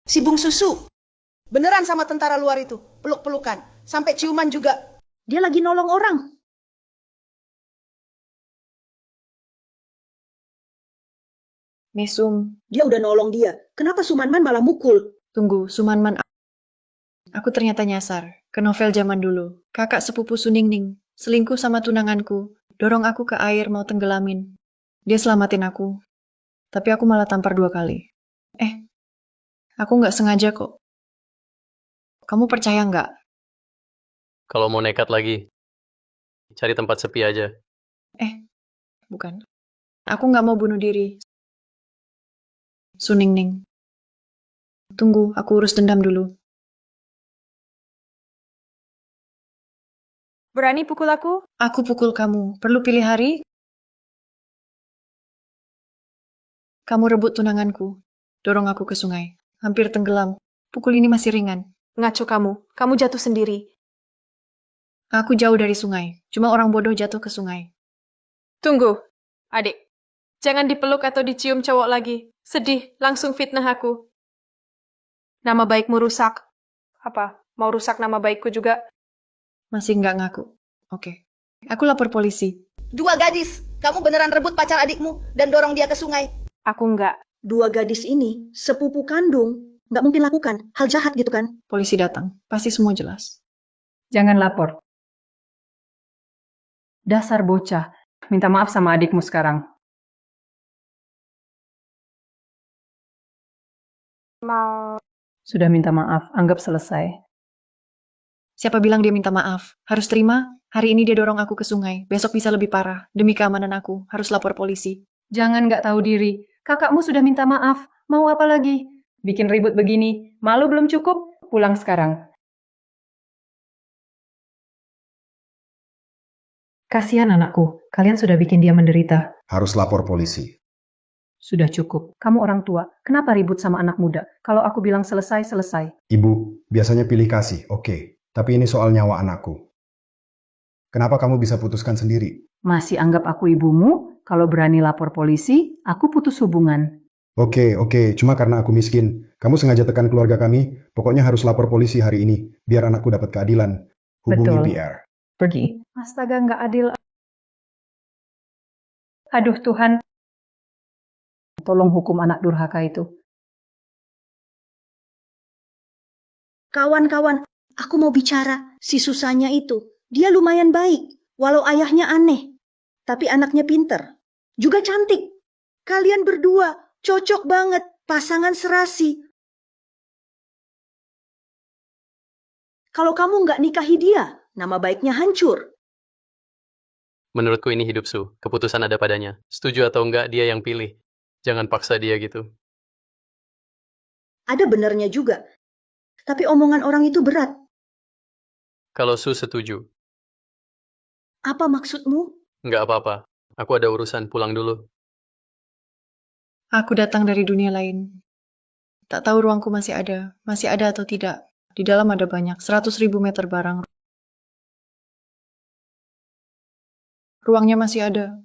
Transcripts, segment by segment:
Si Bung Susu. Beneran sama tentara luar itu. Peluk-pelukan. Sampai ciuman juga. Dia lagi nolong orang. Mesum, Dia udah nolong dia. Kenapa Sumanman malah mukul? tunggu, Sumanman. Aku ternyata nyasar. Ke novel zaman dulu. Kakak sepupu Suningning. Selingkuh sama tunanganku. Dorong aku ke air mau tenggelamin. Dia selamatin aku. Tapi aku malah tampar 2 kali. Aku nggak sengaja kok. Kamu percaya nggak? Kalau mau nekat lagi, cari tempat sepi aja. Bukan. Aku nggak mau bunuh diri. Suningning. Tunggu, aku urus dendam dulu. Berani pukul aku? Aku pukul kamu. Perlu pilih hari? Kamu rebut tunanganku. Dorong aku ke sungai. Hampir tenggelam. Pukul ini masih ringan. Ngaco kamu. Kamu jatuh sendiri. Aku jauh dari sungai. Cuma orang bodoh jatuh ke sungai. Tunggu, adik. Jangan dipeluk atau dicium cowok lagi. Sedih, langsung fitnah aku. Nama baikmu rusak. Apa? Mau rusak nama baikku juga? Masih nggak ngaku. Oke. Aku lapor polisi. 2 gadis. Kamu beneran rebut pacar adikmu dan dorong dia ke sungai. Aku enggak. 2 gadis ini, sepupu kandung. Nggak mungkin lakukan hal jahat gitu kan? Polisi datang. Pasti semua jelas. Jangan lapor. Dasar bocah. Minta maaf sama adikmu sekarang. Mau... Sudah minta maaf, anggap selesai. Siapa bilang dia minta maaf? Harus terima? Hari ini dia dorong aku ke sungai. Besok bisa lebih parah. Demi keamanan aku, harus lapor polisi. Jangan nggak tahu diri. Kakakmu sudah minta maaf. Mau apa lagi? Bikin ribut begini. Malu belum cukup? Pulang sekarang. Kasihan anakku. Kalian sudah bikin dia menderita. Harus lapor polisi. Sudah cukup. Kamu orang tua. Kenapa ribut sama anak muda? Kalau aku bilang selesai, selesai. Ibu, biasanya pilih kasih, oke. Tapi ini soal nyawa anakku. Kenapa kamu bisa putuskan sendiri? Masih anggap aku ibumu? Kalau berani lapor polisi, aku putus hubungan. Oke, cuma karena aku miskin. Kamu sengaja tekan keluarga kami, pokoknya harus lapor polisi hari ini, biar anakku dapat keadilan. Hubungi Betul. PR. Pergi. Astaga, nggak adil. Aduh Tuhan, tolong hukum anak durhaka itu. Kawan-kawan, aku mau bicara. Si Susanya itu, dia lumayan baik. Walau ayahnya aneh. Tapi anaknya pinter. Juga cantik. Kalian berdua, cocok banget. Pasangan serasi. Kalau kamu nggak nikahi dia, nama baiknya hancur. Menurutku ini hidup Su. Keputusan ada padanya. Setuju atau enggak, dia yang pilih. Jangan paksa dia gitu. Ada benernya juga. Tapi omongan orang itu berat. Kalau Su setuju, Apa maksudmu? enggak apa-apa. Aku ada urusan, pulang dulu. Aku datang dari dunia lain. Tak tahu ruangku masih ada. Masih ada atau tidak. Di dalam ada banyak. 100.000 meter barang. Ruangnya masih ada.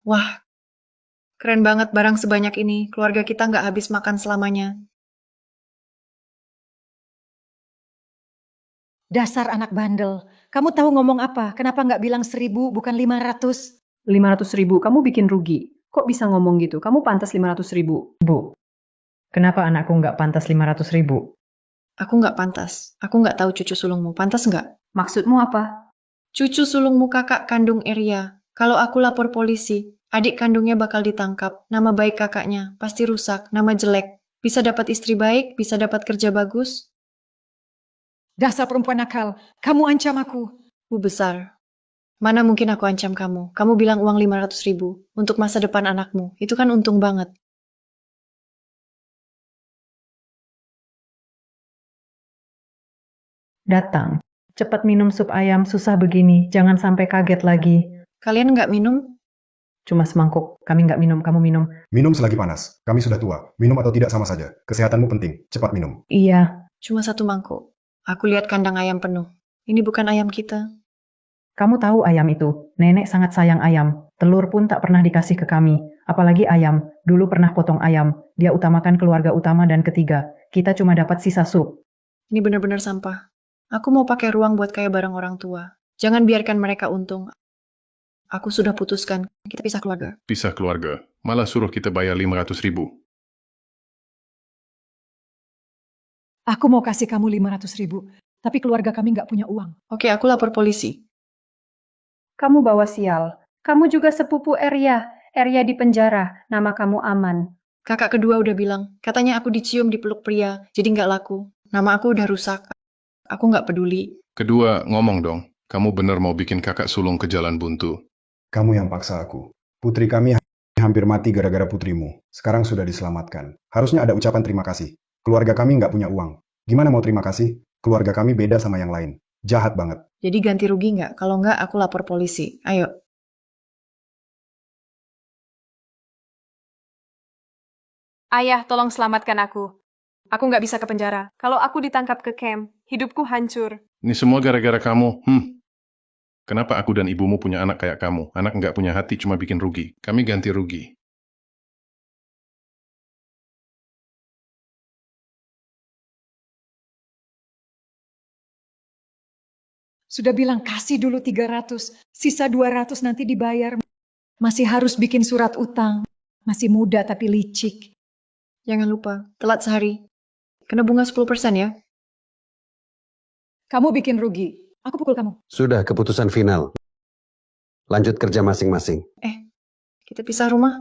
Wah, keren banget barang sebanyak ini. Keluarga kita nggak habis makan selamanya. Dasar anak bandel. Kamu tahu ngomong apa? Kenapa nggak bilang 1.000 bukan 500? 500.000, kamu bikin rugi. Kok bisa ngomong gitu? Kamu pantas 500.000. Bu, kenapa anakku nggak pantas 500.000? Aku nggak pantas. Aku nggak tahu cucu sulungmu. Pantas nggak? Maksudmu apa? Cucu sulungmu kakak kandung Eria. Kalau aku lapor polisi, adik kandungnya bakal ditangkap. Nama baik kakaknya pasti rusak. Nama jelek. Bisa dapat istri baik, bisa dapat kerja bagus. Dasar perempuan nakal. Kamu ancam aku. Bu besar. Mana mungkin aku ancam kamu? Kamu bilang uang 500.000 untuk masa depan anakmu. Itu kan untung banget. Datang. Cepat minum sup ayam, susah begini. Jangan sampai kaget lagi. Kalian nggak minum? Cuma semangkuk. Kami nggak minum, kamu minum. Minum selagi panas. Kami sudah tua. Minum atau tidak sama saja. Kesehatanmu penting. Cepat minum. Iya. Cuma 1 mangkuk. Aku lihat kandang ayam penuh. Ini bukan ayam kita. Kamu tahu ayam itu, nenek sangat sayang ayam. Telur pun tak pernah dikasih ke kami. Apalagi ayam, dulu pernah potong ayam. Dia utamakan keluarga utama dan ketiga. Kita cuma dapat sisa sup. Ini benar-benar sampah. Aku mau pakai ruang buat kayak barang orang tua. Jangan biarkan mereka untung. Aku sudah putuskan, kita pisah keluarga. Pisah keluarga. Malah suruh kita bayar 500.000. Aku mau kasih kamu 500.000, tapi keluarga kami nggak punya uang. Oke, aku lapor polisi. Kamu bawa sial. Kamu juga sepupu Arya. Arya di penjara. Nama kamu aman. Kakak kedua udah bilang, katanya aku dicium di peluk pria, jadi nggak laku. Nama aku udah rusak. Aku nggak peduli. Kedua, ngomong dong. Kamu bener mau bikin kakak sulung ke jalan buntu. Kamu yang paksa aku. Putri kami hampir mati gara-gara putrimu. Sekarang sudah diselamatkan. Harusnya ada ucapan terima kasih. Keluarga kami nggak punya uang. Gimana mau terima kasih? Keluarga kami beda sama yang lain. Jahat banget. Jadi ganti rugi nggak? Kalau nggak, aku lapor polisi. Ayo. Ayah, tolong selamatkan aku. Aku nggak bisa ke penjara. Kalau aku ditangkap ke camp, hidupku hancur. Ini semua gara-gara kamu. Kenapa aku dan ibumu punya anak kayak kamu? Anak nggak punya hati cuma bikin rugi. Kami ganti rugi. Sudah bilang kasih dulu 300, sisa 200 nanti dibayar. Masih harus bikin surat utang. Masih muda tapi licik. Jangan lupa, telat sehari. Kena bunga 10% ya. Kamu bikin rugi. Aku pukul kamu. Sudah keputusan final. Lanjut kerja masing-masing. Kita pisah rumah.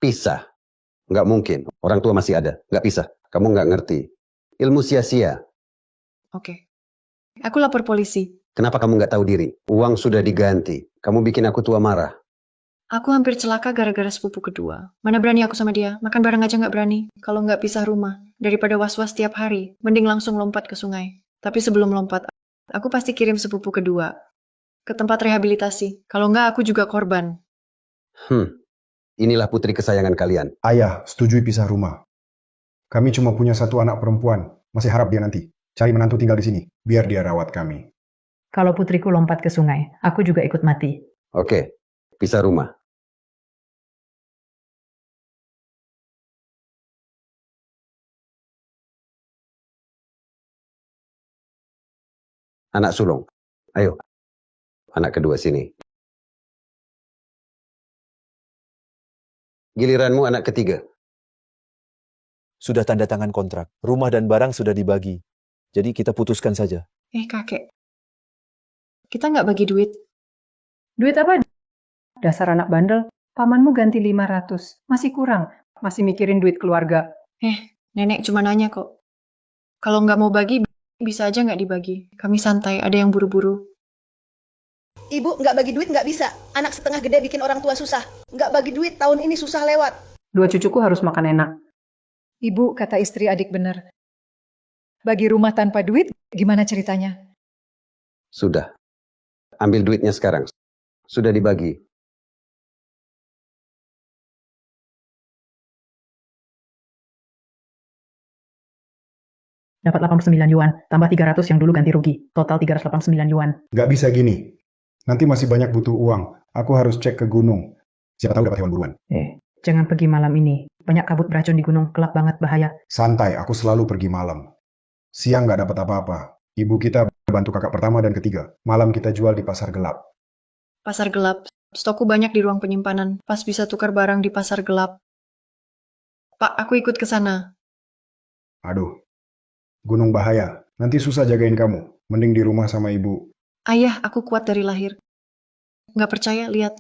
Pisah. Nggak mungkin. Orang tua masih ada. Nggak pisah. Kamu nggak ngerti. Ilmu sia-sia. Oke. Aku lapor polisi. Kenapa kamu nggak tahu diri? Uang sudah diganti. Kamu bikin aku tua marah. Aku hampir celaka gara-gara sepupu kedua. Mana berani aku sama dia. Makan bareng aja nggak berani. Kalau nggak pisah rumah. Daripada was-was tiap hari. Mending langsung lompat ke sungai. Tapi sebelum lompat, aku pasti kirim sepupu kedua ke tempat rehabilitasi. Kalau nggak, aku juga korban. Inilah putri kesayangan kalian. Ayah, setujui pisah rumah. Kami cuma punya satu anak perempuan. Masih harap dia nanti cari menantu tinggal di sini. Biar dia rawat kami. Kalau putriku lompat ke sungai, aku juga ikut mati. Oke, pisah rumah. Anak sulung, ayo. Anak kedua sini. Giliranmu anak ketiga. Sudah tanda tangan kontrak. Rumah dan barang sudah dibagi. Jadi kita putuskan saja. Kakek. Kita nggak bagi duit. Duit apa? Dasar anak bandel. Pamanmu ganti 500. Masih kurang. Masih mikirin duit keluarga. Nenek cuma nanya kok. Kalau nggak mau bagi, bisa aja nggak dibagi. Kami santai, ada yang buru-buru. Ibu nggak bagi duit nggak bisa. Anak setengah gede bikin orang tua susah. Nggak bagi duit tahun ini susah lewat. Dua cucuku harus makan enak. Ibu, kata istri adik bener. Bagi rumah tanpa duit, gimana ceritanya? Sudah. Ambil duitnya sekarang. Sudah dibagi. Dapat 89 yuan, tambah 300 yang dulu ganti rugi. Total 389 yuan. Nggak bisa gini. Nanti masih banyak butuh uang. Aku harus cek ke gunung. Siapa tahu dapat hewan buruan. Jangan pergi malam ini. Banyak kabut beracun di gunung, gelap banget, bahaya. Santai, aku selalu pergi malam. Siang nggak dapat apa-apa. Ibu kita bantu kakak pertama dan ketiga. Malam kita jual di pasar gelap. Pasar gelap. Stokku banyak di ruang penyimpanan. Pas bisa tukar barang di pasar gelap. Pak, aku ikut ke sana. Aduh. Gunung bahaya. Nanti susah jagain kamu. Mending di rumah sama ibu. Ayah, aku kuat dari lahir. Nggak percaya, lihat.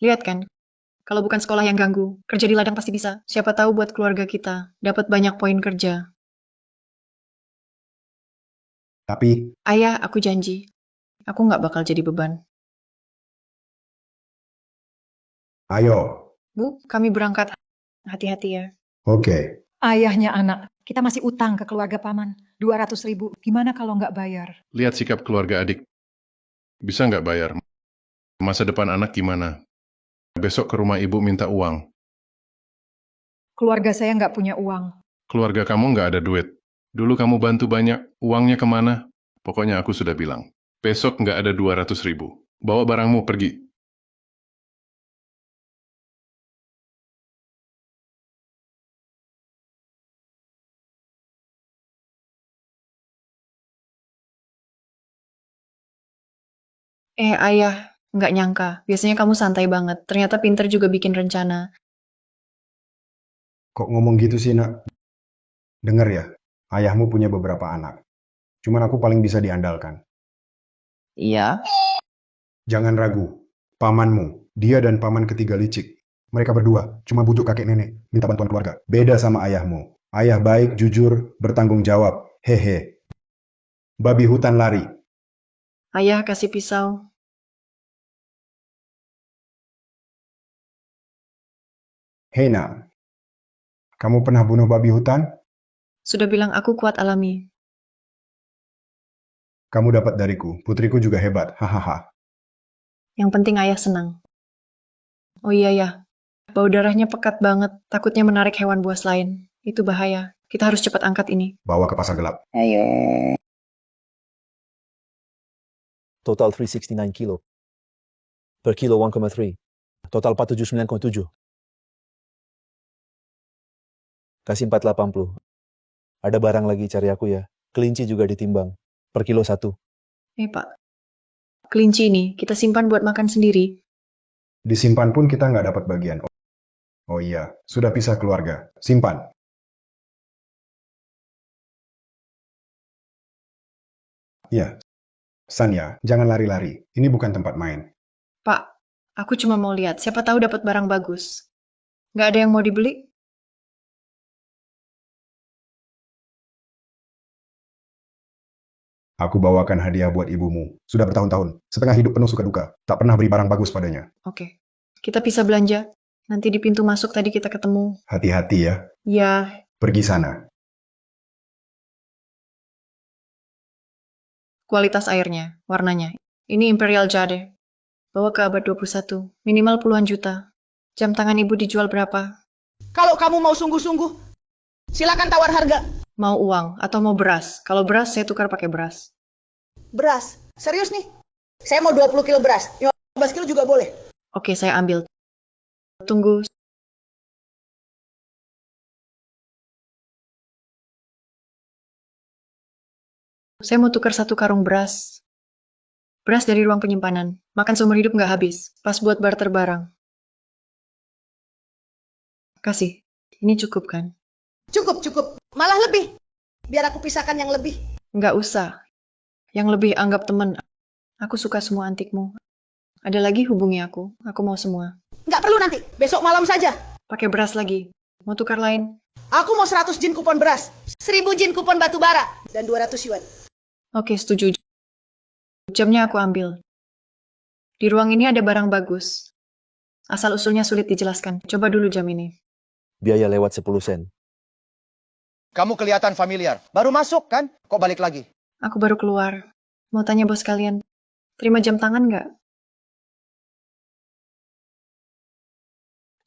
Lihat kan, kalau bukan sekolah yang ganggu, kerja di ladang pasti bisa. Siapa tahu buat keluarga kita, dapat banyak poin kerja. Tapi, Ayah, aku janji, aku nggak bakal jadi beban. ayo. Bu, kami berangkat. Hati-hati ya. Oke. Ayahnya anak, kita masih utang ke keluarga paman. 200.000, gimana kalau nggak bayar? Lihat sikap keluarga adik. Bisa nggak bayar? Masa depan anak gimana? Besok ke rumah ibu minta uang. Keluarga saya nggak punya uang. Keluarga kamu nggak ada duit. Dulu kamu bantu banyak, uangnya kemana? Pokoknya aku sudah bilang. Besok nggak ada 200.000. Bawa barangmu pergi. Ayah, nggak nyangka. Biasanya kamu santai banget. Ternyata pinter juga bikin rencana. Kok ngomong gitu sih, nak? Dengar ya, ayahmu punya beberapa anak. Cuman aku paling bisa diandalkan. Iya. Jangan ragu, pamanmu, dia dan paman ketiga licik. Mereka berdua cuma bujuk kakek nenek, minta bantuan keluarga. Beda sama ayahmu. Ayah baik, jujur, bertanggung jawab. Hehe. Babi hutan lari. Ayah kasih pisau. Hei nak, kamu pernah bunuh babi hutan? Sudah bilang aku kuat alami. Kamu dapat dariku, putriku juga hebat, hahaha. Yang penting ayah senang. Oh iya ya, bau darahnya pekat banget. Takutnya menarik hewan buas lain. Itu bahaya. Kita harus cepat angkat ini. Bawa ke pasar gelap. Total 369 kilo. Per kilo 1,3. Total 479,7. Kasih 480. Ada barang lagi cari aku ya. Kelinci juga ditimbang. Per kilo 1. Pak, kelinci ini kita simpan buat makan sendiri. Disimpan pun kita nggak dapat bagian. Oh iya, sudah pisah keluarga. Simpan. Ya, Sanya, jangan lari-lari. Ini bukan tempat main. Pak, aku cuma mau lihat. Siapa tahu dapat barang bagus. Nggak ada yang mau dibeli? Aku bawakan hadiah buat ibumu. Sudah bertahun-tahun. Setengah hidup penuh suka duka. Tak pernah beri barang bagus padanya. Oke. Kita bisa belanja. Nanti di pintu masuk tadi kita ketemu. Hati-hati ya. Ya, Pergi sana. kualitas airnya, warnanya. Ini Imperial Jade. Bawa ke abad 21. Minimal puluhan juta. Jam tangan ibu dijual berapa? Kalau kamu mau sungguh-sungguh, silakan tawar harga. Mau uang atau mau beras? Kalau beras, saya tukar pakai beras. Beras. Serius nih? Saya mau 20 kilo beras. 15 kilo juga boleh. Oke, saya ambil. Tunggu. Saya mau tukar 1 karung beras. Beras dari ruang penyimpanan. Makan seumur hidup nggak habis. Pas buat barter barang. Kasih. Ini cukup kan? Cukup, cukup. Malah lebih. Biar aku pisahkan yang lebih. Nggak usah. Yang lebih anggap teman. Aku suka semua antikmu. Ada lagi hubungi aku. Aku mau semua. Nggak perlu nanti. Besok malam saja. Pakai beras lagi. Mau tukar lain? Aku mau 100 jin kupon beras. 1000 jin kupon batu bara. Dan 200 yuan. Oke, setuju. Jamnya aku ambil. Di ruang ini ada barang bagus. Asal-usulnya sulit dijelaskan. Coba dulu jam ini. Biaya lewat 10 sen. Kamu kelihatan familiar. Baru masuk kan? Kok balik lagi? Aku baru keluar. Mau tanya bos kalian. Terima jam tangan nggak?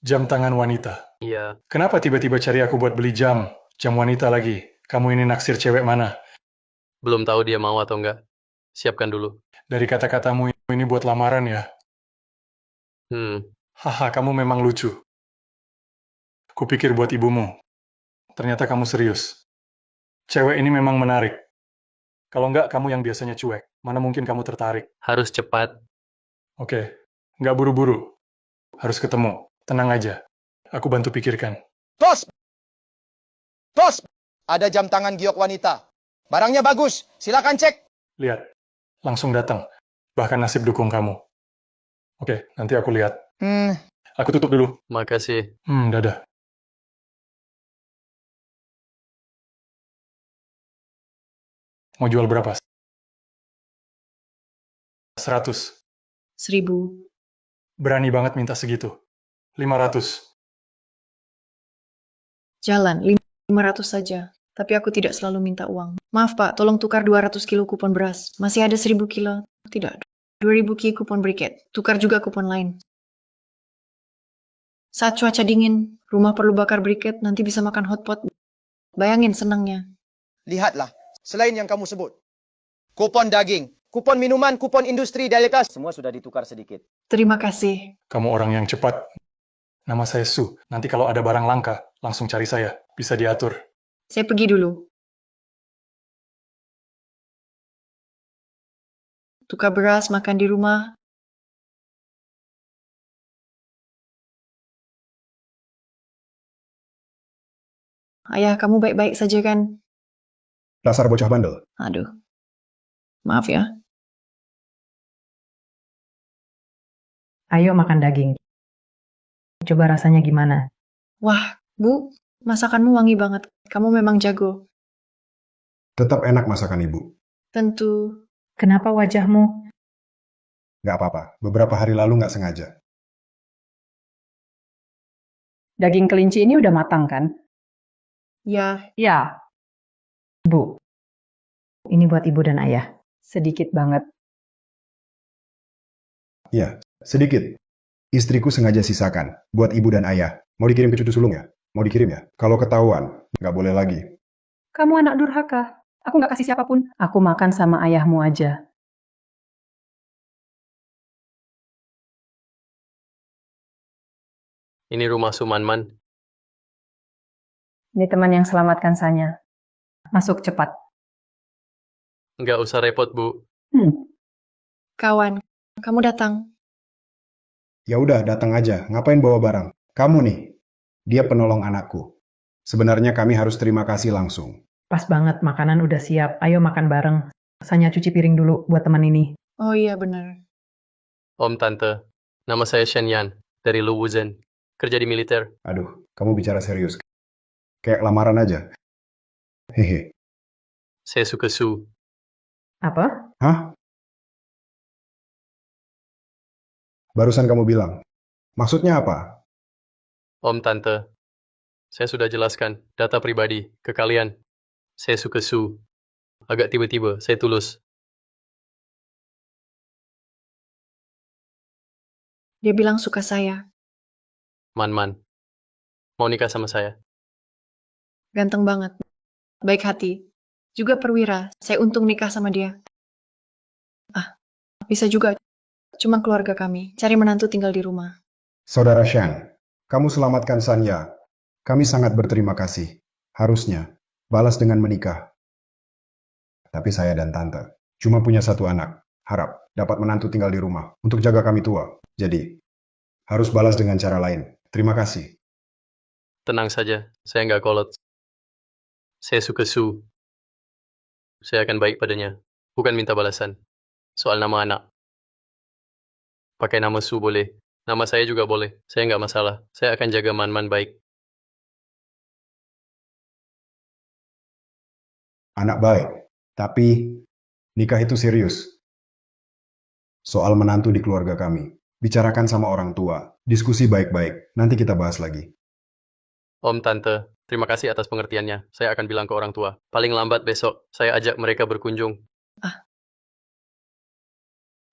Jam tangan wanita. Iya. Kenapa tiba-tiba cari aku buat beli jam? Jam wanita lagi. Kamu ini naksir cewek mana? Belum tahu dia mau atau enggak. Siapkan dulu. Dari kata-katamu ini buat lamaran ya? Haha, kamu memang lucu. Kupikir buat ibumu. Ternyata kamu serius. Cewek ini memang menarik. Kalau enggak, kamu yang biasanya cuek. Mana mungkin kamu tertarik? Harus cepat. Oke, nggak buru-buru. Harus ketemu. Tenang aja. Aku bantu pikirkan. Bos! Bos! Ada jam tangan giok wanita. Barangnya bagus. Silakan cek. Lihat. Langsung datang. Bahkan nasib dukung kamu. Oke, nanti aku lihat. Aku tutup dulu. Makasih. Dadah. Mau jual berapa? 100. 1000. Berani banget minta segitu. 500. Jalan, 500 saja. Tapi aku tidak selalu minta uang. Maaf Pak, tolong tukar 200 kilo kupon beras. Masih ada 1000 kilo. Tidak, 2000 ki kupon briket. Tukar juga kupon lain. Saat cuaca dingin, rumah perlu bakar briket, nanti bisa makan hotpot. Bayangin senangnya. Lihatlah, selain yang kamu sebut. Kupon daging, kupon minuman, kupon industri, daya kas, semua sudah ditukar sedikit. Terima kasih. Kamu orang yang cepat. Nama saya Su. Nanti kalau ada barang langka, langsung cari saya. Bisa diatur. Saya pergi dulu. Tukar beras, makan di rumah. Ayah, kamu baik-baik saja kan? Dasar bocah bandel. Aduh. Maaf ya. Ayo makan daging. Coba rasanya gimana? Wah, Bu, masakanmu wangi banget. Kamu memang jago. Tetap enak masakan ibu. Tentu. Kenapa wajahmu? Nggak apa-apa, beberapa hari lalu nggak sengaja. Daging kelinci ini udah matang kan? Ya, Ya, Bu, ini buat ibu dan ayah. sedikit banget. Iya, sedikit. Istriku sengaja sisakan, buat ibu dan ayah. Mau dikirim ke cucu sulung ya? Mau dikirim ya? Kalau ketahuan, nggak boleh lagi. Kamu anak durhaka. Aku nggak kasih siapapun. Aku makan sama ayahmu aja. Ini rumah Sumanman. Ini teman yang selamatkan Sanya. Masuk cepat. Nggak usah repot, Bu. kawan, kamu datang. Ya udah, datang aja. Ngapain bawa barang? Kamu nih, dia penolong anakku. Sebenarnya kami harus terima kasih langsung. Pas banget, makanan udah siap. Ayo makan bareng. Sanya cuci piring dulu buat teman ini. Oh iya, benar. Om Tante, nama saya Shen Yan, dari Luwuzhen. Kerja di militer. Aduh, kamu bicara serius. Kayak lamaran aja. Hehe. Saya suka Su. Apa? Hah? Barusan kamu bilang. Maksudnya apa? Om Tante, saya sudah jelaskan data pribadi ke kalian. Saya suka Su. Agak tiba-tiba, saya tulus. Dia bilang suka saya. Man-man. Mau nikah sama saya? Ganteng banget. Baik hati. Juga perwira. Saya untung nikah sama dia. Ah, bisa juga. Cuma keluarga kami. Cari menantu tinggal di rumah. Saudara Shan, kamu selamatkan Sanya. Kami sangat berterima kasih. Harusnya, balas dengan menikah. Tapi saya dan Tante cuma punya satu anak. Harap dapat menantu tinggal di rumah untuk jaga kami tua. Jadi, harus balas dengan cara lain. Terima kasih. Tenang saja, saya nggak kolot. Saya suka Su. Saya akan baik padanya. Bukan minta balasan. Soal nama anak. Pakai nama Su boleh. Nama saya juga boleh. Saya nggak masalah. Saya akan jaga Man-Man baik. Anak baik. Tapi, nikah itu serius. Soal menantu di keluarga kami. Bicarakan sama orang tua. Diskusi baik-baik. Nanti kita bahas lagi. Om Tante, terima kasih atas pengertiannya. Saya akan bilang ke orang tua. Paling lambat besok, saya ajak mereka berkunjung.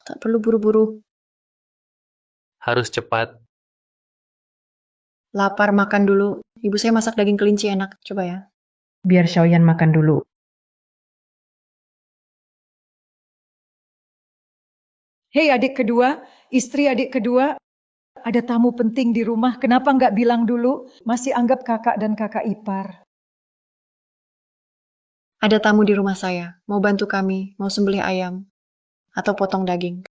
Tak perlu buru-buru. Harus cepat. Lapar makan dulu. Ibu saya masak daging kelinci enak. Coba ya. Biar Xiaoyan makan dulu. Hei adik kedua, istri adik kedua, ada tamu penting di rumah, kenapa nggak bilang dulu? Masih anggap kakak dan kakak ipar. Ada tamu di rumah saya. Mau bantu kami. Mau sembelih ayam. Atau potong daging.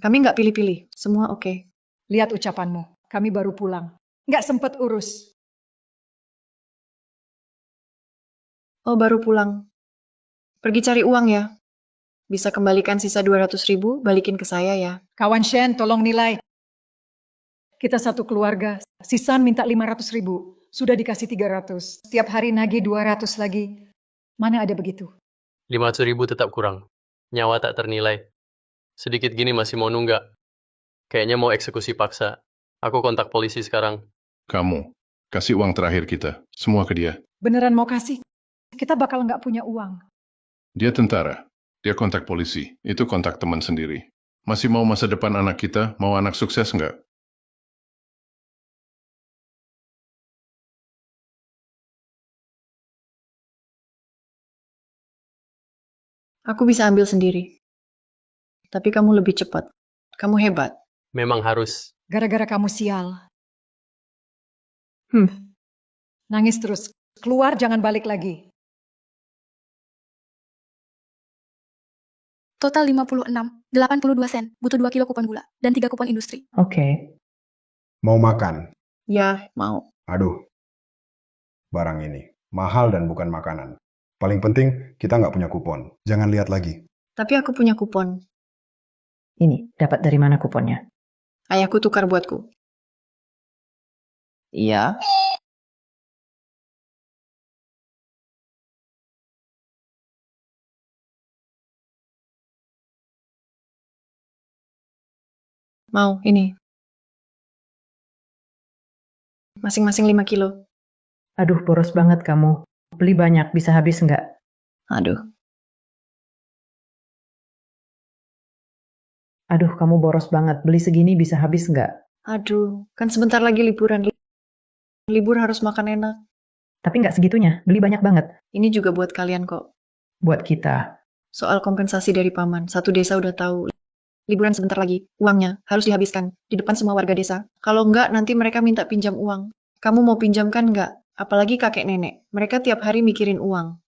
Kami nggak pilih-pilih. Semua oke. Lihat ucapanmu, kami baru pulang. Nggak sempat urus. Oh, baru pulang. Pergi cari uang ya. Bisa kembalikan sisa 200.000, balikin ke saya ya. Kawan Shen, tolong nilai. Kita satu keluarga, Sisan minta 500.000. Sudah dikasih 300. Setiap hari nagih 200 lagi. Mana ada begitu? 500.000 tetap kurang. Nyawa tak ternilai. Sedikit gini masih mau nunggak. Kayaknya mau eksekusi paksa. Aku kontak polisi sekarang. Kamu, kasih uang terakhir kita. Semua ke dia. Beneran mau kasih? Kita bakal nggak punya uang. Dia tentara. Dia kontak polisi. Itu kontak teman sendiri. Masih mau masa depan anak kita? Mau anak sukses nggak? Aku bisa ambil sendiri. Tapi kamu lebih cepat. Kamu hebat. Memang harus. Gara-gara kamu sial. Hmm. Nangis terus. Keluar, jangan balik lagi. Total 56, 82 sen, butuh 2 kilo kupon gula, dan 3 kupon industri. Oke. Mau makan? Ya, mau. Aduh, barang ini mahal dan bukan makanan. Paling penting, kita nggak punya kupon. Jangan lihat lagi. Tapi aku punya kupon. Ini, dapat dari mana kuponnya? Ayahku tukar buatku. Iya. Mau, ini. Masing-masing 5 kilo. Aduh, boros banget kamu. Beli banyak, bisa habis nggak? Aduh. Aduh, kamu boros banget. Beli segini bisa habis nggak? Aduh, kan sebentar lagi liburan. Libur harus makan enak. Tapi nggak segitunya, beli banyak banget. Ini juga buat kalian kok. Buat kita. Soal kompensasi dari paman, satu desa udah tahu. Liburan sebentar lagi, uangnya harus dihabiskan di depan semua warga desa. Kalau enggak, nanti mereka minta pinjam uang. Kamu mau pinjamkan enggak? Apalagi kakek nenek. Mereka tiap hari mikirin uang.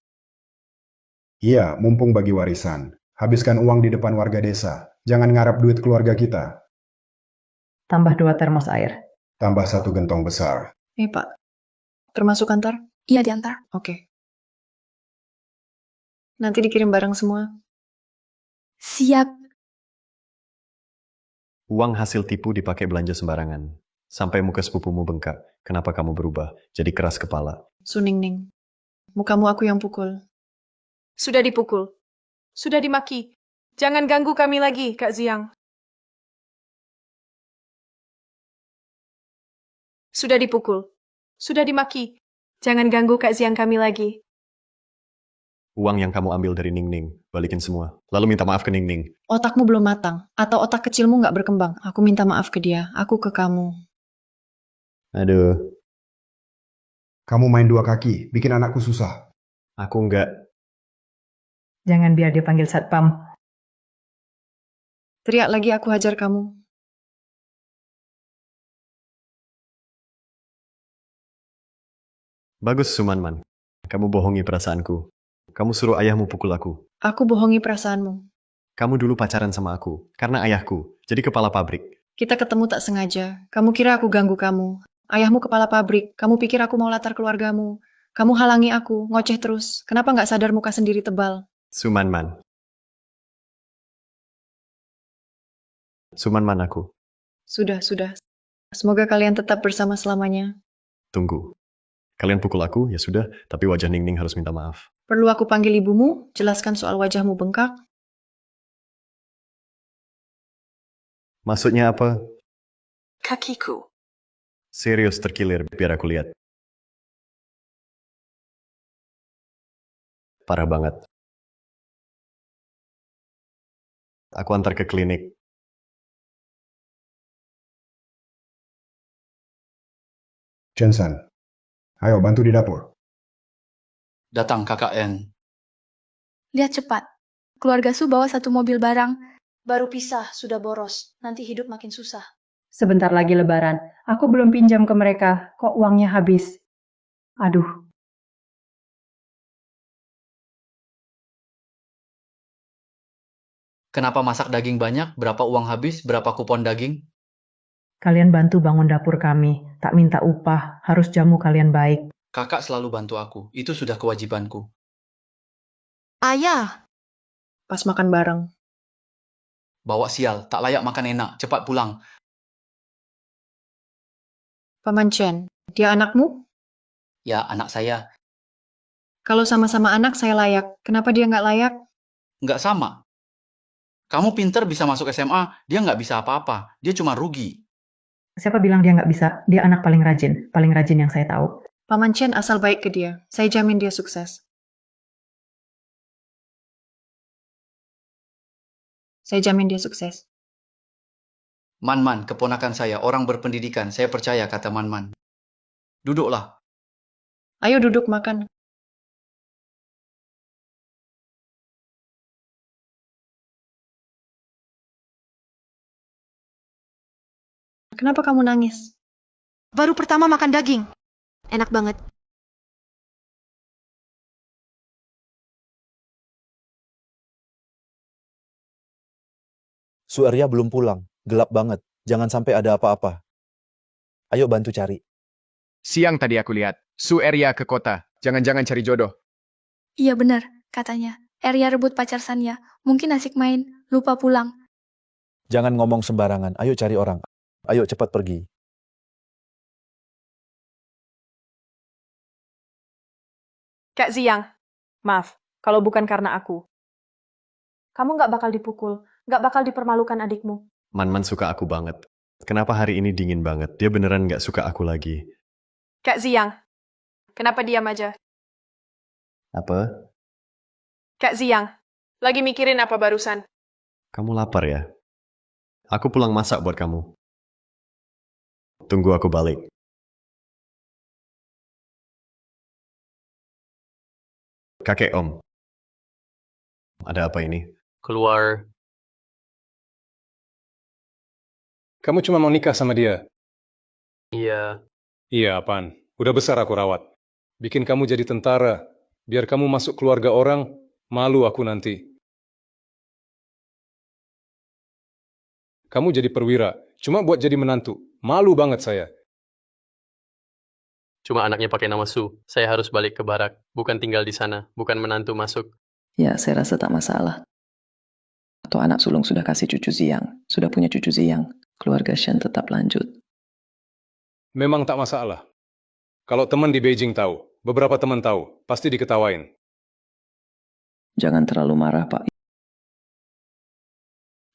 Iya, mumpung bagi warisan. Habiskan uang di depan warga desa. Jangan ngarap duit keluarga kita. Tambah 2 termos air. Tambah 1 gentong besar. Pak, termasuk antar? Iya, diantar. Oke. Nanti dikirim barang semua. Siap. Uang hasil tipu dipakai belanja sembarangan. Sampai muka sepupumu bengkak. Kenapa kamu berubah? Jadi keras kepala. Suningning. Mukamu aku yang pukul. Sudah dipukul. Sudah dimaki. Jangan ganggu kami lagi, Kak Ziang. Sudah dipukul. Sudah dimaki. Jangan ganggu Kak Ziang kami lagi. Uang yang kamu ambil dari Ningning, balikin semua. Lalu minta maaf ke Ningning. Otakmu belum matang. Atau otak kecilmu nggak berkembang. Aku minta maaf ke dia. Aku ke kamu. Aduh. Kamu main 2 kaki, bikin anakku susah. Aku nggak. Jangan biar dia panggil satpam. Teriak lagi aku hajar kamu. Bagus, Sumanman. Kamu bohongi perasaanku. Kamu suruh ayahmu pukul aku. Aku bohongi perasaanmu. Kamu dulu pacaran sama aku. Karena ayahku. Jadi kepala pabrik. Kita ketemu tak sengaja. Kamu kira aku ganggu kamu. Ayahmu kepala pabrik. Kamu pikir aku mau latar keluargamu. Kamu halangi aku, ngoceh terus. Kenapa nggak sadar muka sendiri tebal? Sumanman. Sumanman aku. Sudah. Semoga kalian tetap bersama selamanya. Tunggu. Kalian pukul aku, ya sudah. Tapi wajah Ningning harus minta maaf. Perlu aku panggil ibumu? Jelaskan soal wajahmu bengkak? Maksudnya apa? Kakiku. Serius terkilir, biar aku lihat. Parah banget. Aku antar ke klinik. Jensen, ayo bantu di dapur. Datang KKN. Lihat cepat. Keluarga Su bawa 1 mobil barang. Baru pisah, sudah boros. Nanti hidup makin susah. Sebentar lagi lebaran. Aku belum pinjam ke mereka. Kok uangnya habis? Aduh. Kenapa masak daging banyak? Berapa uang habis? Berapa kupon daging? Kalian bantu bangun dapur kami. Tak minta upah. Harus jamu kalian baik. Kakak selalu bantu aku. Itu sudah kewajibanku. Ayah. Pas makan bareng. Bawa sial. Tak layak makan enak. Cepat pulang. Paman Chen, dia anakmu? Ya, anak saya. Kalau sama-sama anak, saya layak. Kenapa dia nggak layak? Nggak sama. Kamu pinter bisa masuk SMA. Dia nggak bisa apa-apa. Dia cuma rugi. Siapa bilang dia nggak bisa? Dia anak paling rajin. Paling rajin yang saya tahu. Paman Chen asal baik ke dia. Saya jamin dia sukses. Saya jamin dia sukses. Man, keponakan saya. Orang berpendidikan. Saya percaya kata Man. Duduklah. Ayo duduk makan. Kenapa kamu nangis? Baru pertama makan daging. Enak banget. Su Arya belum pulang. Gelap banget. Jangan sampai ada apa-apa. Ayo bantu cari. Siang tadi aku lihat. Su Arya ke kota. Jangan-jangan cari jodoh. Iya benar, katanya. Arya rebut pacar Sanya. Mungkin asik main, lupa pulang. Jangan ngomong sembarangan. Ayo cari orang. Ayo cepat pergi. Kak Ziyang, maaf, kalau bukan karena aku. Kamu nggak bakal dipukul, nggak bakal dipermalukan adikmu. Man suka aku banget. Kenapa hari ini dingin banget? Dia beneran nggak suka aku lagi. Kak Ziyang, kenapa diam aja? Apa? Kak Ziyang, lagi mikirin apa barusan? Kamu lapar ya? Aku pulang masak buat kamu. Tunggu aku balik. Kakek Om. Ada apa ini? Keluar. Kamu cuma mau nikah sama dia? Iya. Iya, apaan? Udah besar aku rawat. Bikin kamu jadi tentara. Biar kamu masuk keluarga orang, malu aku nanti. Kamu jadi perwira, cuma buat jadi menantu. Malu banget saya. Cuma anaknya pakai nama Su. Saya harus balik ke barak. Bukan tinggal di sana. Bukan menantu masuk. Ya, saya rasa tak masalah. Atau anak sulung sudah kasih cucu Ziyang. Sudah punya cucu Ziyang. Keluarga Shen tetap lanjut. Memang tak masalah. Kalau teman di Beijing tahu, beberapa teman tahu, pasti diketawain. Jangan terlalu marah, Pak.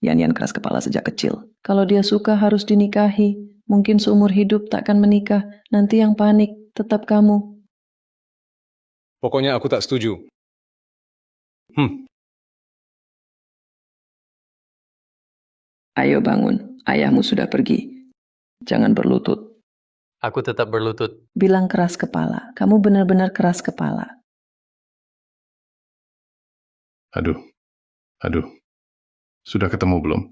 Yan keras kepala sejak kecil. Kalau dia suka harus dinikahi. Mungkin seumur hidup takkan menikah. Nanti yang panik, tetap kamu. Pokoknya aku tak setuju. Ayo bangun, ayahmu sudah pergi. Jangan berlutut. Aku tetap berlutut. Bilang keras kepala. Kamu benar-benar keras kepala. Aduh. Sudah ketemu belum?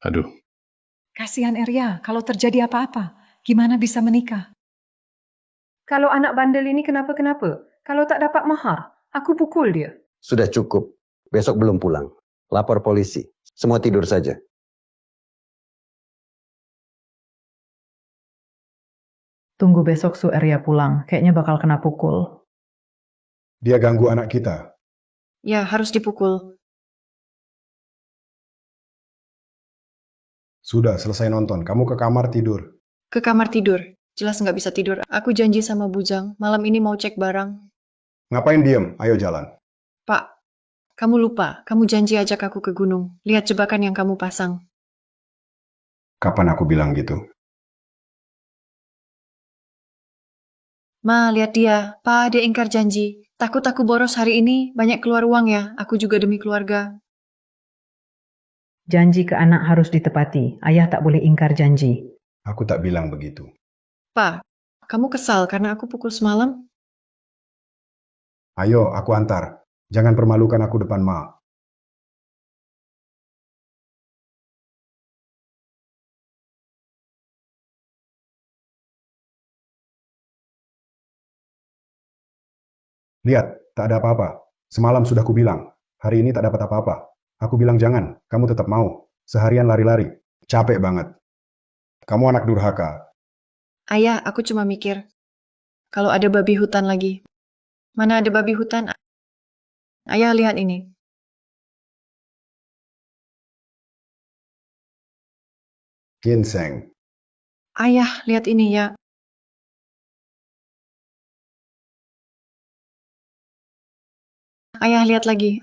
Aduh. Kasihan Arya, kalau terjadi apa-apa, gimana bisa menikah? Kalau anak bandel ini kenapa-kenapa? Kalau tak dapat mahar, aku pukul dia. Sudah cukup. Besok belum pulang. Lapor polisi. Semua tidur saja. Tunggu besok Su Arya pulang. Kayaknya bakal kena pukul. Dia ganggu anak kita. Ya, harus dipukul. Sudah, selesai nonton. Kamu ke kamar tidur. Ke kamar tidur. Jelas nggak bisa tidur. Aku janji sama Bujang, malam ini mau cek barang. Ngapain diem? Ayo jalan. Pak, kamu lupa. Kamu janji ajak aku ke gunung. Lihat jebakan yang kamu pasang. Kapan aku bilang gitu? Ma, lihat dia. Pak, dia ingkar janji. Takut aku boros hari ini, banyak keluar uang ya. Aku juga demi keluarga. Janji ke anak harus ditepati. Ayah tak boleh ingkar janji. Aku tak bilang begitu. Pak, kamu kesal karena aku pukul semalam? Ayo, aku antar. Jangan permalukan aku depan Ma. Lihat, tak ada apa-apa. Semalam sudah kubilang. Hari ini tak dapat apa-apa. Aku bilang jangan, kamu tetap mau. Seharian lari-lari. Capek banget. Kamu anak durhaka. Ayah, aku cuma mikir. Kalau ada babi hutan lagi. Mana ada babi hutan? Ayah, lihat ini. Ginseng. Ayah, lihat ini ya. Ayah, lihat lagi.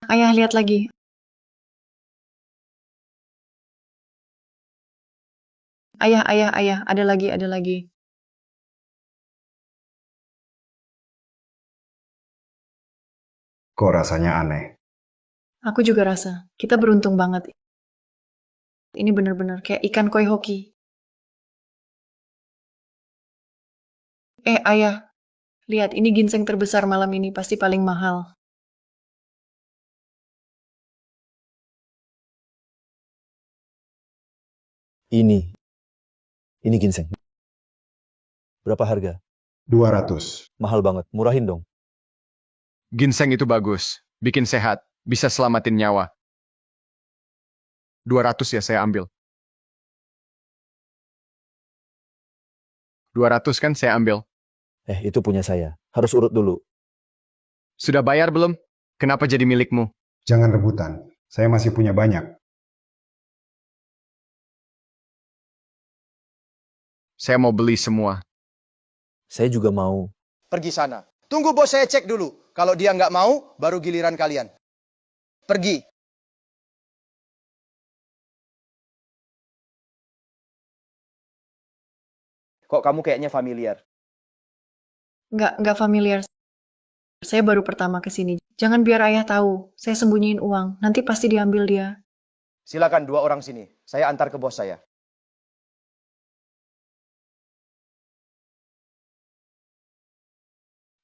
Ayah, lihat lagi. Ayah, ada lagi. Kok rasanya aneh? Aku juga rasa, kita beruntung banget. Ini benar-benar kayak ikan koi hoki. Ayah, lihat ini ginseng terbesar malam ini, pasti paling mahal. Ini ginseng. Berapa harga? 200. Mahal banget, murahin dong. Ginseng itu bagus, bikin sehat, bisa selamatin nyawa. 200 ya saya ambil. 200 kan saya ambil. Itu punya saya. Harus urut dulu. Sudah bayar belum? Kenapa jadi milikmu? Jangan rebutan. Saya masih punya banyak. Saya mau beli semua. Saya juga mau. Pergi sana. Tunggu bos saya cek dulu. Kalau dia nggak mau, baru giliran kalian. Pergi. Kok kamu kayaknya familiar? Nggak familiar. Saya baru pertama ke sini. Jangan biar ayah tahu. Saya sembunyiin uang. Nanti pasti diambil dia. Silakan 2 orang sini. Saya antar ke bos saya.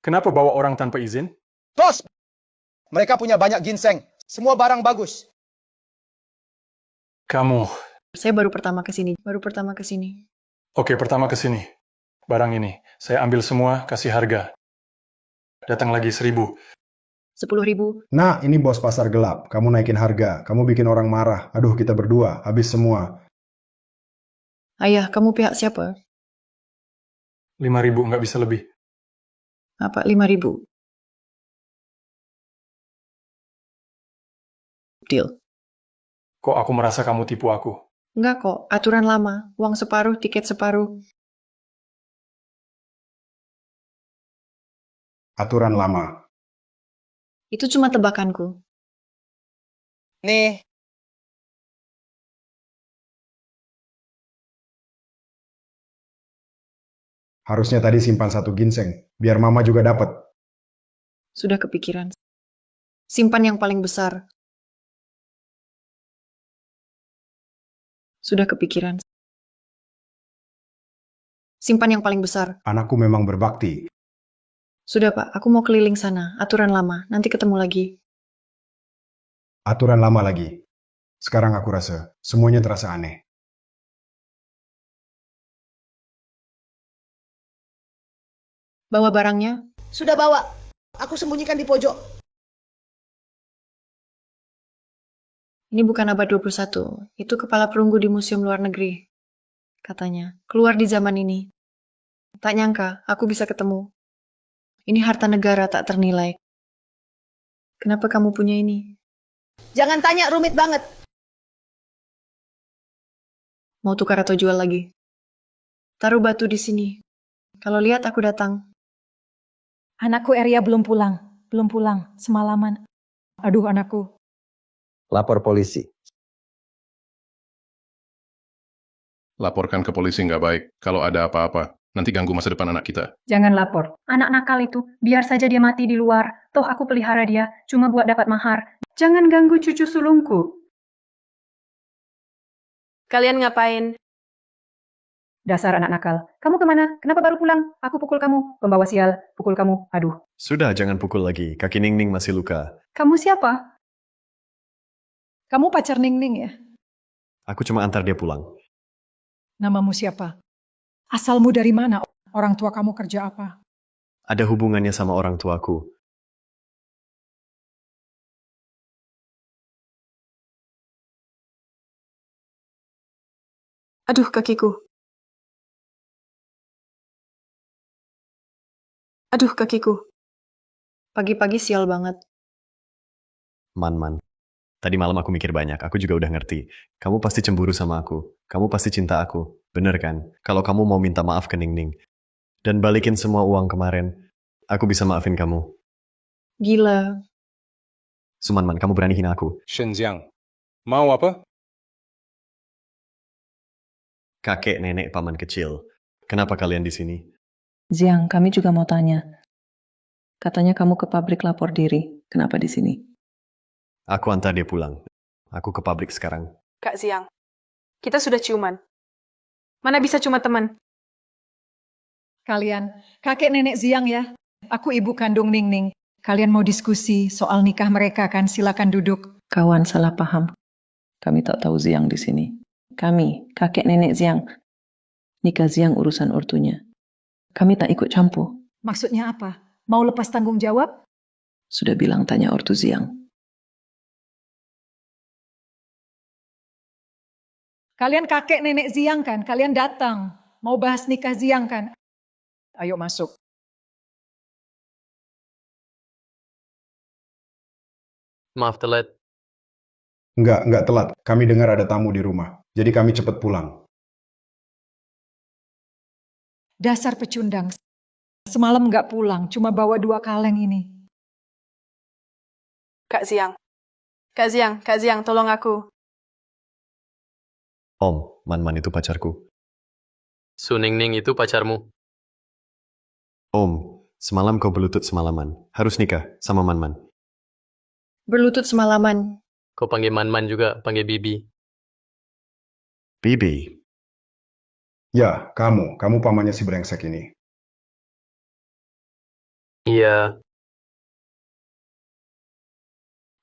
Kenapa bawa orang tanpa izin? Bos! Mereka punya banyak ginseng. Semua barang bagus. Kamu. Saya baru pertama ke sini. Oke, pertama ke sini. Barang ini. Saya ambil semua, kasih harga. Datang lagi 1.000. 10.000. Nah, ini bos pasar gelap. Kamu naikin harga. Kamu bikin orang marah. Aduh, kita berdua. Habis semua. Ayah, kamu pihak siapa? 5.000, nggak bisa lebih. Apa, 5.000? Deal. Kok aku merasa kamu tipu aku? Enggak kok, aturan lama. Uang separuh, tiket separuh. Aturan lama. Itu cuma tebakanku. Nih. Harusnya tadi simpan 1 ginseng. Biar mama juga dapat. Sudah kepikiran. Simpan yang paling besar. Sudah kepikiran. Simpan yang paling besar. Anakku memang berbakti. Sudah Pak, aku mau keliling sana. Aturan lama, nanti ketemu lagi. Aturan lama lagi. Sekarang aku rasa semuanya terasa aneh. Bawa barangnya. Sudah bawa. Aku sembunyikan di pojok. Ini bukan abad 21. Itu kepala perunggu di museum luar negeri. Katanya, keluar di zaman ini. Tak nyangka, aku bisa ketemu. Ini harta negara tak ternilai. Kenapa kamu punya ini? Jangan tanya, rumit banget. Mau tukar atau jual lagi? Taruh batu di sini. Kalau lihat aku datang. Anakku Eria belum pulang semalaman. Aduh anakku. Lapor polisi. Laporkan ke polisi nggak baik. Kalau ada apa-apa, nanti ganggu masa depan anak kita. Jangan lapor. Anak nakal itu, biar saja dia mati di luar. Toh aku pelihara dia, cuma buat dapat mahar. Jangan ganggu cucu sulungku. Kalian ngapain? Dasar anak nakal. Kamu kemana? Kenapa baru pulang? Aku pukul kamu. Pembawa sial, pukul kamu. Aduh. Sudah, jangan pukul lagi. Kaki Ningning masih luka. Kamu siapa? Kamu pacar Ningning ya? Aku cuma antar dia pulang. Namamu siapa? Asalmu dari mana? Orang tua kamu kerja apa? Ada hubungannya sama orang tuaku. Aduh, kakiku. Aduh, kakiku. Pagi-pagi sial banget. Man. Tadi malam aku mikir banyak. Aku juga udah ngerti. Kamu pasti cemburu sama aku. Kamu pasti cinta aku. Bener kan? Kalau kamu mau minta maaf ke Ningning. Dan balikin semua uang kemarin. Aku bisa maafin kamu. Gila. Suman, kamu berani hina aku. Shenjiang. Mau apa? Kakek, nenek, paman kecil. Kenapa kalian di sini? Ziang, kami juga mau tanya. Katanya kamu ke pabrik lapor diri. Kenapa di sini? Aku antar dia pulang. Aku ke pabrik sekarang. Kak Ziang, kita sudah ciuman. Mana bisa cuma teman? Kalian, kakek nenek Ziang ya. Aku ibu kandung Ningning. Kalian mau diskusi soal nikah mereka kan? Silakan duduk. Kawan salah paham. Kami tak tahu Ziang di sini. Kami, kakek nenek Ziang. Nikah Ziang urusan ortunya. Kami tak ikut campur. Maksudnya apa? Mau lepas tanggung jawab? Sudah bilang tanya ortu Ziang. Kalian kakek nenek Ziang kan? Kalian datang. Mau bahas nikah Ziang kan? Ayo masuk. Maaf telat. Enggak telat. Kami dengar ada tamu di rumah. Jadi kami cepat pulang. Dasar pecundang. Semalam nggak pulang, cuma bawa 2 kaleng ini. Kak Ziang, tolong aku. Om, Man-Man itu pacarku. Su Ningning itu pacarmu. Om, semalam kau berlutut semalaman. Harus nikah sama Man-Man. Berlutut semalaman. Kau panggil Man-Man juga, panggil Bibi. Bibi. Ya, kamu pamannya si brengsek ini. Iya,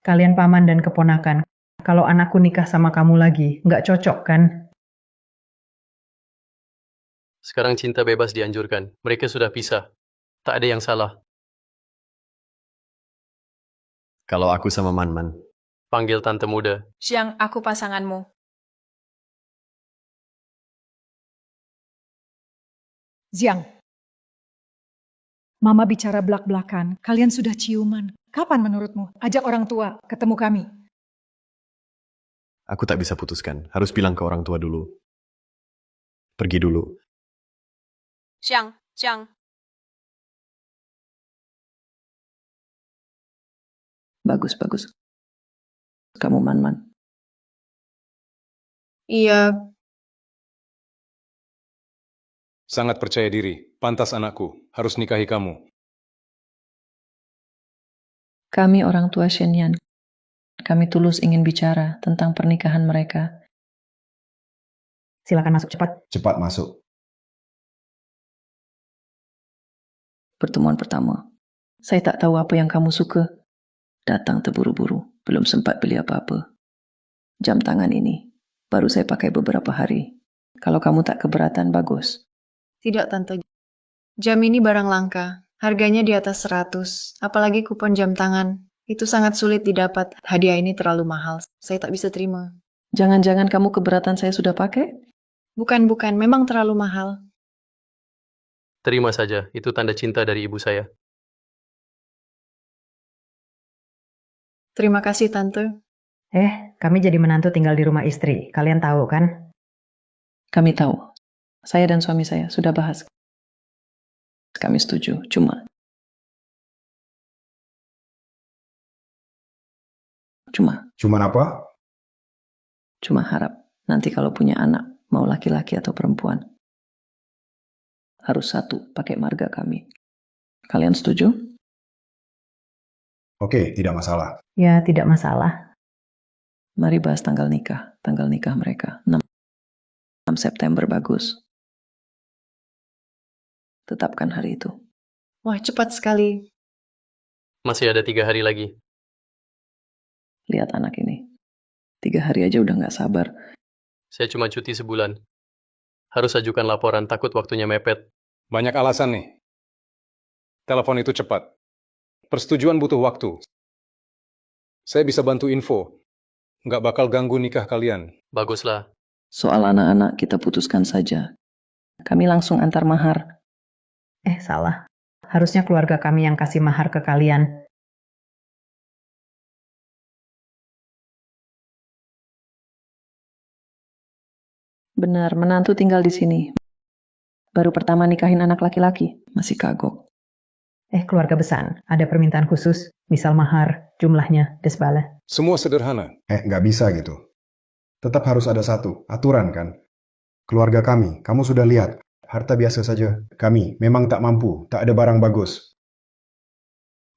Kalian paman dan keponakan. Kalau anakku nikah sama kamu lagi, nggak cocok kan? sekarang cinta bebas dianjurkan. Mereka sudah pisah. Tak ada yang salah. Kalau aku sama Man-Man. Panggil tante muda. Ziang, aku pasanganmu. Ziang. Mama bicara belak-belakan, kalian sudah ciuman. Kapan menurutmu? Ajak orang tua, ketemu kami. Aku tak bisa putuskan. Harus bilang ke orang tua dulu. Pergi dulu. Ziang. Bagus. Kamu Man-Man. Iya, Sangat percaya diri. Pantas anakku. Harus nikahi kamu. Kami orang tua Shenyan. Kami tulus ingin bicara tentang pernikahan mereka. Silakan masuk cepat. Cepat masuk. Pertemuan pertama. Saya tak tahu apa yang kamu suka. Datang terburu-buru. Belum sempat beli apa-apa. Jam tangan ini. Baru saya pakai beberapa hari. Kalau kamu tak keberatan, bagus. tidak tante. Jam ini barang langka. Harganya di atas 100. Apalagi kupon jam tangan. Itu sangat sulit didapat. Hadiah ini terlalu mahal. Saya tak bisa terima. Jangan-jangan kamu keberatan saya sudah pakai? Bukan. Memang terlalu mahal. Terima saja. Itu tanda cinta dari ibu saya. Terima kasih, Tante. Kami jadi menantu tinggal di rumah istri. Kalian tahu kan? Kami tahu. Saya dan suami saya sudah bahas. Kami setuju. Cuma Cuman apa? Cuma harap nanti kalau punya anak, mau laki-laki atau perempuan, harus satu pakai marga kami. Kalian setuju? Oke, tidak masalah. Ya, tidak masalah. Mari bahas tanggal nikah mereka. 6 September bagus. Tetapkan hari itu. Wah, cepat sekali. Masih ada 3 hari lagi. Lihat anak ini. 3 hari aja udah gak sabar. Saya cuma cuti sebulan. Harus ajukan laporan, takut waktunya mepet. Banyak alasan nih. Telepon itu cepat. Persetujuan butuh waktu. Saya bisa bantu info. Nggak bakal ganggu nikah kalian. Baguslah. Soal anak-anak kita putuskan saja. Kami langsung antar mahar. Salah. Harusnya keluarga kami yang kasih mahar ke kalian. Benar, menantu tinggal di sini. Baru pertama nikahin anak laki-laki. Masih kagok. Keluarga besar. Ada permintaan khusus. Misal mahar, jumlahnya, desbala. Semua sederhana. Nggak bisa gitu. Tetap harus ada satu, aturan kan? Keluarga kami, kamu sudah lihat. Harta biasa saja. Kami memang tak mampu, tak ada barang bagus.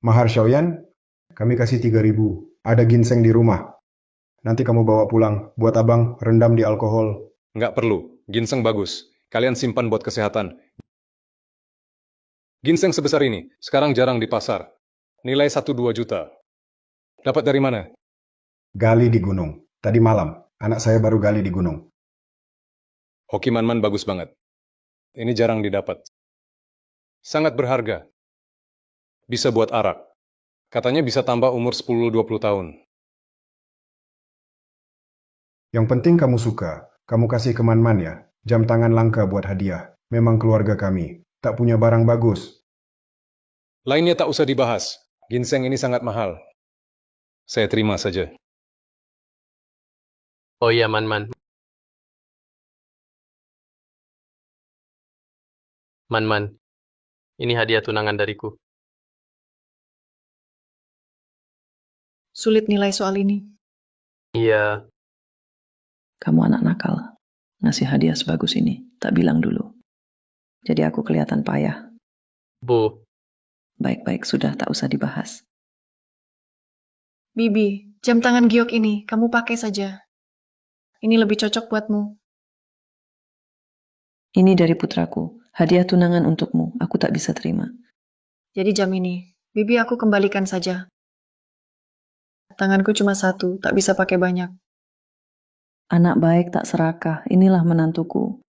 Mahar Xiaoyan, kami kasih 3.000. Ada ginseng di rumah. Nanti kamu bawa pulang, buat abang rendam di alkohol. Nggak perlu. Ginseng bagus. Kalian simpan buat kesehatan. Ginseng sebesar ini, sekarang jarang di pasar. Nilai 1-2 juta. Dapat dari mana? Gali di gunung. Tadi malam, anak saya baru gali di gunung. Hoki Man-Man bagus banget. Ini jarang didapat. Sangat berharga. Bisa buat arak. Katanya bisa tambah umur 10-20 tahun. Yang penting kamu suka. Kamu kasih ke Man-Man ya. Jam tangan langka buat hadiah. Memang keluarga kami. Tak punya barang bagus. Lainnya tak usah dibahas. Ginseng ini sangat mahal. Saya terima saja. Oh iya, Man-Man. Man-Man, ini hadiah tunangan dariku. Sulit nilai soal ini. Iya, Kamu anak nakal. Ngasih hadiah sebagus ini. Tak bilang dulu. Jadi aku kelihatan payah. Bu. Baik-baik, sudah tak usah dibahas. Bibi, jam tangan giok ini kamu pakai saja. Ini lebih cocok buatmu. Ini dari putraku. Hadiah tunangan untukmu. Aku tak bisa terima. Jadi jam ini, Bibi aku kembalikan saja. Tanganku cuma satu, tak bisa pakai banyak. Anak baik tak serakah. Inilah menantuku.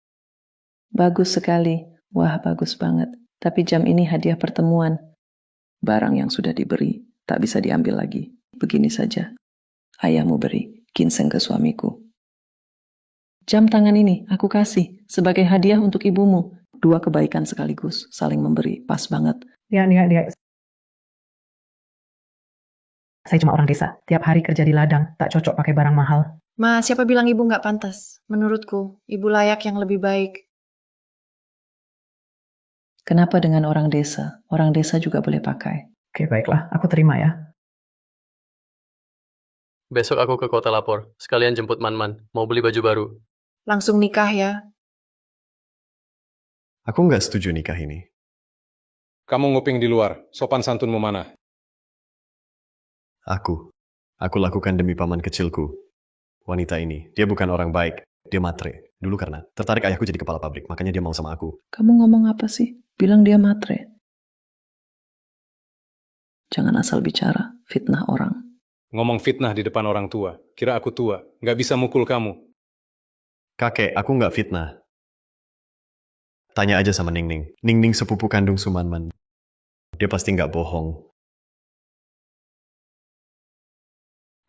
Bagus sekali. Wah, bagus banget. Tapi jam ini hadiah pertemuan. Barang yang sudah diberi, tak bisa diambil lagi. Begini saja. Ayahmu beri ginseng ke suamiku. Jam tangan ini aku kasih sebagai hadiah untuk ibumu. 2 kebaikan sekaligus, saling memberi. Pas banget. Dia. Saya cuma orang desa. Tiap hari kerja di ladang, tak cocok pakai barang mahal. Ma, siapa bilang ibu nggak pantas? Menurutku, ibu layak yang lebih baik. Kenapa dengan orang desa? Orang desa juga boleh pakai. Oke, baiklah. Aku terima ya. besok aku ke kota lapor. Sekalian jemput Man-Man. Mau beli baju baru. Langsung nikah ya. Aku nggak setuju nikah ini. Kamu nguping di luar. Sopan santunmu mana? Aku lakukan demi paman kecilku. Wanita ini, dia bukan orang baik. Dia matre. Dulu karena tertarik ayahku jadi kepala pabrik, makanya dia mau sama aku. Kamu ngomong apa sih? Bilang dia matre. Jangan asal bicara, fitnah orang. Ngomong fitnah di depan orang tua. Kira aku tua. Nggak bisa mukul kamu. Kakek, aku nggak fitnah. Tanya aja sama Ningning. Ningning sepupu kandung Sumanman. Dia pasti nggak bohong.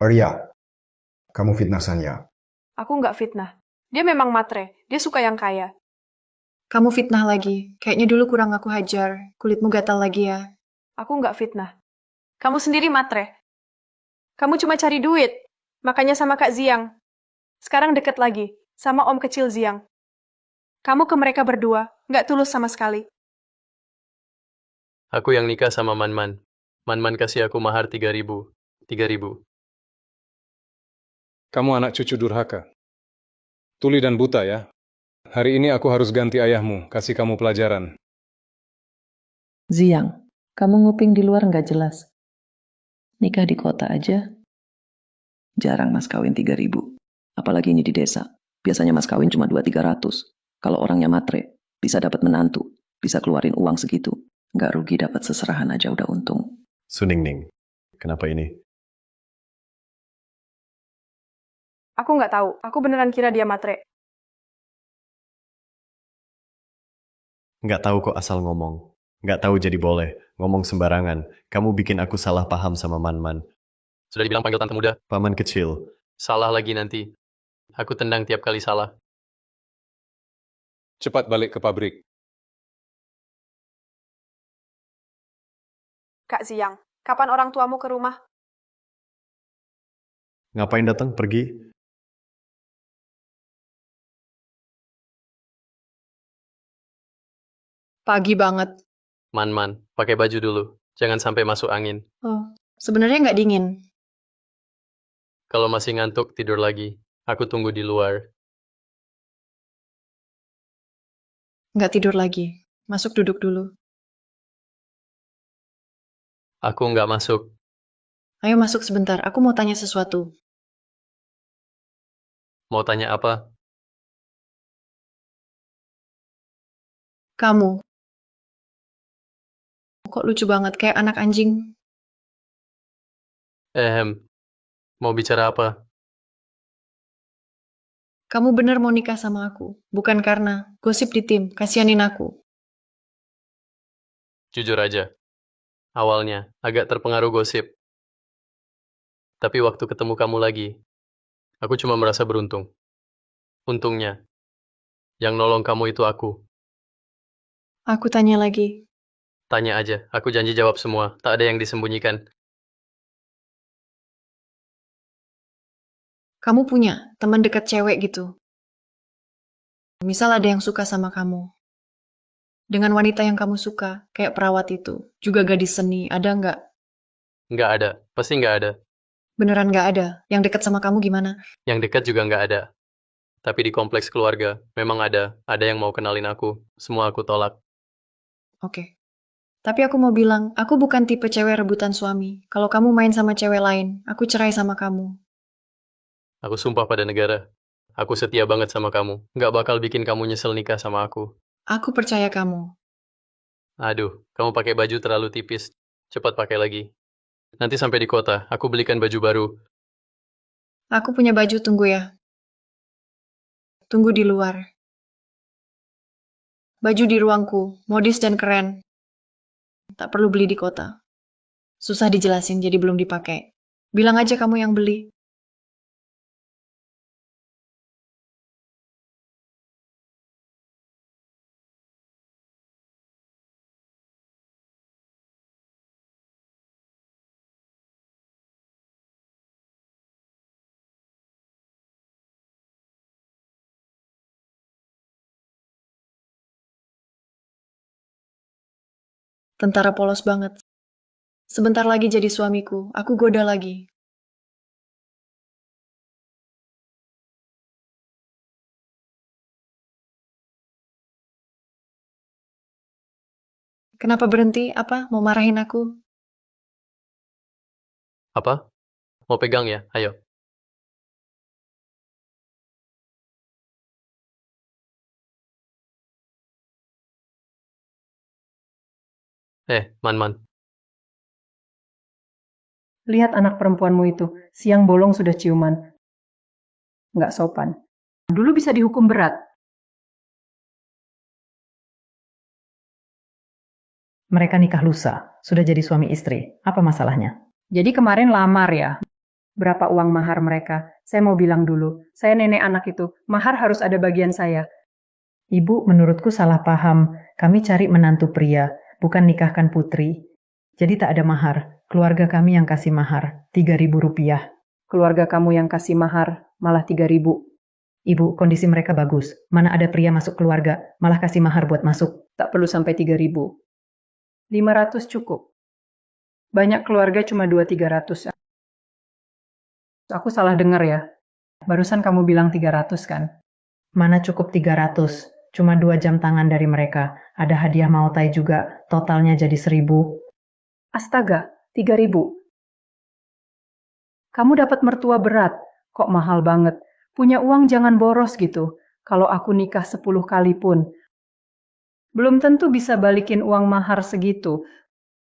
Arya, kamu fitnah Sanya. Aku nggak fitnah. Dia memang matre. Dia suka yang kaya. Kamu fitnah lagi. Kayaknya dulu kurang aku hajar. Kulitmu gatal lagi ya. Aku nggak fitnah. Kamu sendiri matre. Kamu cuma cari duit. Makanya sama Kak Ziang. Sekarang deket lagi. Sama om kecil Ziang. Kamu ke mereka berdua. Nggak tulus sama sekali. Aku yang nikah sama Man-Man. Man-Man kasih aku mahar 3.000. 3.000. Kamu anak cucu durhaka. Tuli dan buta ya. Hari ini aku harus ganti ayahmu. Kasih kamu pelajaran. Ziang, kamu nguping di luar nggak jelas. Nikah di kota aja. Jarang mas kawin 3.000. Apalagi ini di desa. Biasanya mas kawin cuma 200-300. Kalau orangnya matre, bisa dapat menantu. Bisa keluarin uang segitu. Nggak rugi dapat seserahan aja udah untung. Suningning, kenapa ini? Aku nggak tahu. Aku beneran kira dia matre. Nggak tahu kok asal ngomong. Nggak tahu jadi boleh. Ngomong sembarangan. Kamu bikin aku salah paham sama Man-Man. Sudah dibilang panggil tante muda. Paman kecil. Salah lagi nanti. Aku tendang tiap kali salah. Cepat balik ke pabrik. Kak Ziang, kapan orang tuamu ke rumah? Ngapain datang? Pergi? Pagi banget. Man-Man, pakai baju dulu. Jangan sampai masuk angin. Oh, sebenarnya nggak dingin. Kalau masih ngantuk, tidur lagi. Aku tunggu di luar. Nggak tidur lagi. Masuk duduk dulu. Aku nggak masuk. Ayo masuk sebentar. Aku mau tanya sesuatu. Mau tanya apa? Kamu. Kok lucu banget kayak anak anjing? Mau bicara apa? Kamu benar mau nikah sama aku, bukan karena gosip di tim, kasihanin aku. Jujur aja, awalnya agak terpengaruh gosip. Tapi waktu ketemu kamu lagi, aku cuma merasa beruntung. Untungnya, yang nolong kamu itu aku. Aku tanya lagi, Tanya aja, aku janji jawab semua. Tak ada yang disembunyikan. kamu punya teman dekat cewek gitu? Misal ada yang suka sama kamu. Dengan wanita yang kamu suka, kayak perawat itu. Juga gadis seni, ada nggak? Nggak ada, pasti nggak ada. Beneran nggak ada. Yang dekat sama kamu gimana? Yang dekat juga nggak ada. Tapi di kompleks keluarga, memang ada. Ada yang mau kenalin aku. Semua aku tolak. Oke. Tapi aku mau bilang, aku bukan tipe cewek rebutan suami. Kalau kamu main sama cewek lain, aku cerai sama kamu. Aku sumpah pada negara. Aku setia banget sama kamu. Nggak bakal bikin kamu nyesel nikah sama aku. Aku percaya kamu. Aduh, kamu pakai baju terlalu tipis. Cepat pakai lagi. Nanti sampai di kota, aku belikan baju baru. Aku punya baju, tunggu ya. Tunggu di luar. Baju di ruangku, modis dan keren. Tak perlu beli di kota. Susah dijelasin, jadi belum dipakai. Bilang aja kamu yang beli. Tentara polos banget. Sebentar lagi jadi suamiku, aku goda lagi. Kenapa berhenti? Apa? Mau marahin aku? Apa? Mau pegang ya? Ayo. Man. Lihat anak perempuanmu itu, siang bolong sudah ciuman. Nggak sopan. Dulu bisa dihukum berat. Mereka nikah lusa, sudah jadi suami istri. Apa masalahnya? Jadi kemarin lamar ya? Berapa uang mahar mereka? Saya mau bilang dulu, saya nenek anak itu, mahar harus ada bagian saya. Ibu, menurutku salah paham. Kami cari menantu pria, bukan nikahkan putri. Jadi tak ada mahar. Keluarga kami yang kasih mahar, 3.000 rupiah. Keluarga kamu yang kasih mahar, malah 3.000. Ibu, kondisi mereka bagus. Mana ada pria masuk keluarga, malah kasih mahar buat masuk. Tak perlu sampai 3.000. 500 cukup. Banyak keluarga cuma 200-300. Aku salah dengar ya. Barusan kamu bilang 300 kan? Mana cukup 300. Cuma 2 jam tangan dari mereka. Ada hadiah mautai juga. Totalnya jadi 1.000. Astaga, 3.000. Kamu dapat mertua berat. Kok mahal banget. Punya uang jangan boros gitu. Kalau aku nikah 10 kali pun. Belum tentu bisa balikin uang mahar segitu.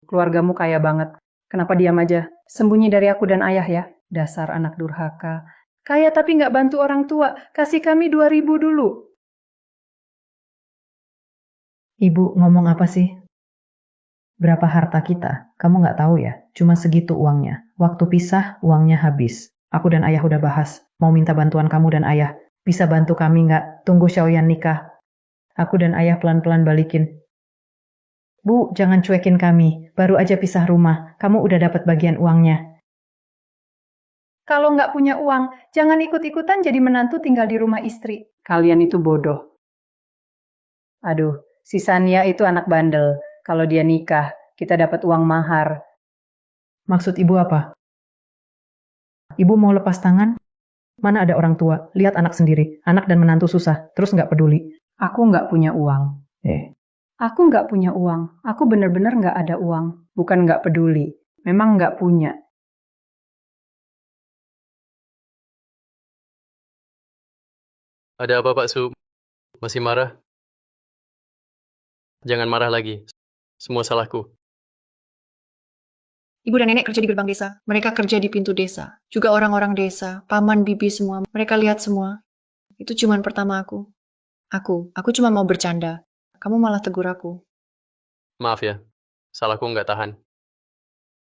Keluargamu kaya banget. Kenapa diam aja? Sembunyi dari aku dan ayah ya. Dasar anak durhaka. Kaya tapi nggak bantu orang tua. Kasih kami 2.000 dulu. Ibu, ngomong apa sih? Berapa harta kita? Kamu nggak tahu ya? Cuma segitu uangnya. Waktu pisah, uangnya habis. Aku dan ayah udah bahas. Mau minta bantuan kamu dan ayah. Bisa bantu kami nggak? Tunggu Xiaoyan nikah. Aku dan ayah pelan-pelan balikin. Bu, jangan cuekin kami. Baru aja pisah rumah. Kamu udah dapat bagian uangnya. Kalau nggak punya uang, jangan ikut-ikutan jadi menantu tinggal di rumah istri. Kalian itu bodoh. Aduh, si Sania itu anak bandel. Kalau dia nikah, kita dapat uang mahar. Maksud ibu apa? Ibu mau lepas tangan? Mana ada orang tua? Lihat anak sendiri. Anak dan menantu susah, terus nggak peduli. Aku nggak punya uang. Aku nggak punya uang. Aku bener-bener nggak ada uang. Bukan nggak peduli. Memang nggak punya. Ada apa Pak Su? Masih marah? Jangan marah lagi. Semua salahku. Ibu dan nenek kerja di gerbang desa. Mereka kerja di pintu desa. Juga orang-orang desa, paman, bibi semua. Mereka lihat semua. Itu cuman pertama aku. Aku cuma mau bercanda. Kamu malah tegur aku. Maaf ya, salahku nggak tahan.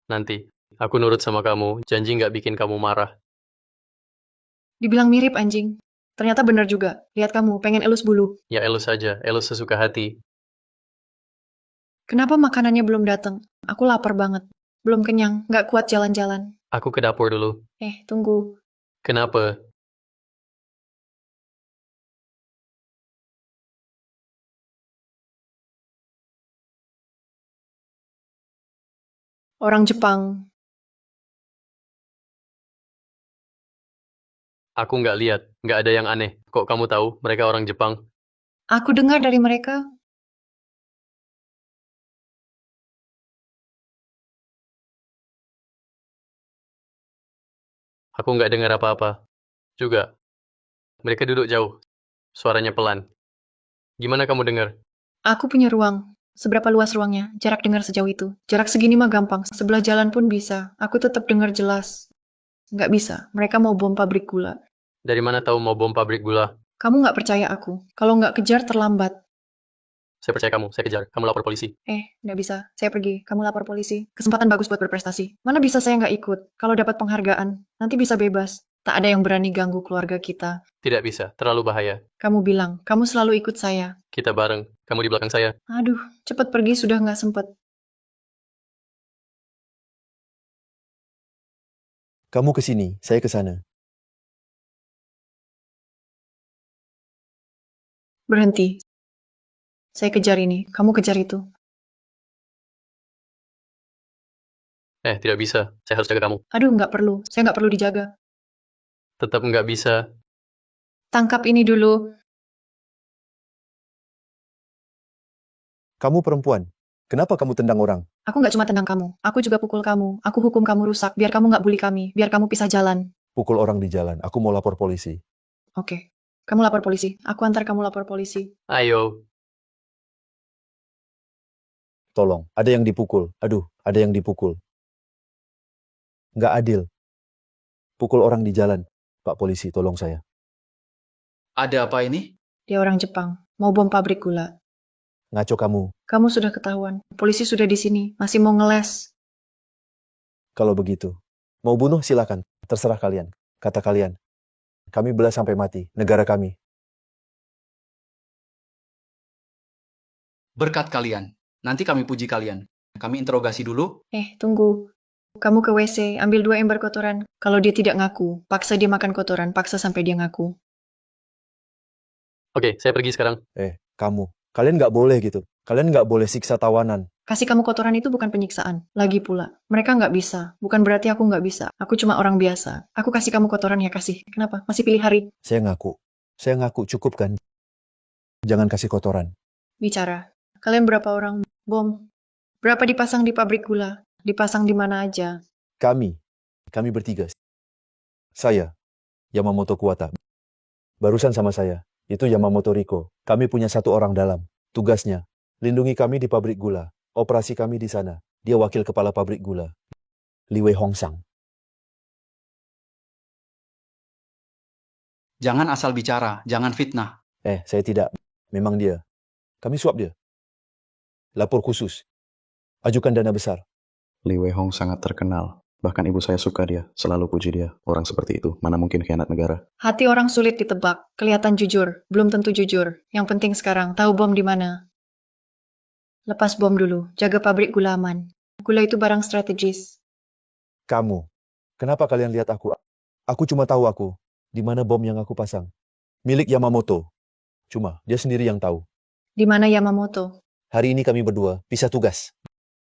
Nanti, aku nurut sama kamu, janji nggak bikin kamu marah. Dibilang mirip anjing. Ternyata benar juga. Lihat kamu, pengen elus bulu. Ya elus saja, elus sesuka hati. Kenapa makanannya belum datang? Aku lapar banget. Belum kenyang, nggak kuat jalan-jalan. Aku ke dapur dulu. Tunggu. Kenapa? Orang Jepang. Aku nggak lihat, nggak ada yang aneh. Kok kamu tahu mereka orang Jepang? Aku dengar dari mereka. Aku nggak dengar apa-apa. Juga, mereka duduk jauh. Suaranya pelan. Gimana kamu dengar? Aku punya ruang. Seberapa luas ruangnya? Jarak dengar sejauh itu. Jarak segini mah gampang. Sebelah jalan pun bisa. Aku tetap dengar jelas. Nggak bisa. Mereka mau bom pabrik gula. Dari mana tahu mau bom pabrik gula? Kamu nggak percaya aku. Kalau nggak kejar, terlambat. Saya percaya kamu, saya kejar. Kamu lapor polisi. Nggak bisa. Saya pergi. Kamu lapor polisi. Kesempatan bagus buat berprestasi. Mana bisa saya nggak ikut? Kalau dapat penghargaan, nanti bisa bebas. Tak ada yang berani ganggu keluarga kita. Tidak bisa, terlalu bahaya. Kamu bilang, kamu selalu ikut saya. Kita bareng, kamu di belakang saya. Aduh, cepat pergi sudah nggak sempet. Kamu ke sini, saya ke sana. Berhenti. Saya kejar ini, kamu kejar itu. Tidak bisa. Saya harus jaga kamu. Aduh, nggak perlu. Saya nggak perlu dijaga. Tetap nggak bisa. Tangkap ini dulu. Kamu perempuan. Kenapa kamu tendang orang? Aku nggak cuma tendang kamu. Aku juga pukul kamu. Aku hukum kamu rusak, biar kamu nggak bully kami. Biar kamu pisah jalan. Pukul orang di jalan. Aku mau lapor polisi. Oke. Kamu lapor polisi. Aku antar kamu lapor polisi. Ayo. Tolong, ada yang dipukul. Aduh, ada yang dipukul. Nggak adil. Pukul orang di jalan. Pak polisi, tolong saya. Ada apa ini? Dia orang Jepang. Mau bom pabrik gula. Ngaco kamu. Kamu sudah ketahuan. Polisi sudah di sini. Masih mau ngeles. Kalau begitu. Mau bunuh silakan. Terserah kalian. Kata kalian. Kami belah sampai mati. Negara kami. Berkat kalian. Nanti kami puji kalian. Kami interogasi dulu. Tunggu. Kamu ke WC, ambil 2 ember kotoran. Kalau dia tidak ngaku, paksa dia makan kotoran. Paksa sampai dia ngaku. Oke, saya pergi sekarang. Kamu. Kalian nggak boleh gitu. Kalian nggak boleh siksa tawanan. Kasih kamu kotoran itu bukan penyiksaan. Lagi pula, mereka nggak bisa. Bukan berarti aku nggak bisa. Aku cuma orang biasa. Aku kasih kamu kotoran ya kasih. Kenapa? Masih pilih hari? Saya ngaku. Saya ngaku cukup kan? Jangan kasih kotoran. Bicara. Kalian berapa orang bom? Berapa dipasang di pabrik gula? Dipasang di mana aja? Kami bertiga. Saya, Yamamoto Kuwata. Barusan sama saya, itu Yamamoto Riko. Kami punya 1 orang dalam. Tugasnya, lindungi kami di pabrik gula. Operasi kami di sana. Dia wakil kepala pabrik gula. Liwei Hongsang. Jangan asal bicara, jangan fitnah. Saya tidak. Memang dia. Kami suap dia. Lapor khusus. Ajukan dana besar. Liwei Hong sangat terkenal. Bahkan ibu saya suka dia, selalu puji dia. Orang seperti itu, mana mungkin khianat negara. Hati orang sulit ditebak. Kelihatan jujur, belum tentu jujur. Yang penting sekarang, tahu bom di mana. Lepas bom dulu, jaga pabrik gula aman. Gula itu barang strategis. Kamu. Kenapa kalian lihat aku? Aku cuma tahu di mana bom yang aku pasang. Milik Yamamoto. Cuma, dia sendiri yang tahu. Di mana Yamamoto? Hari ini kami berdua pisah tugas.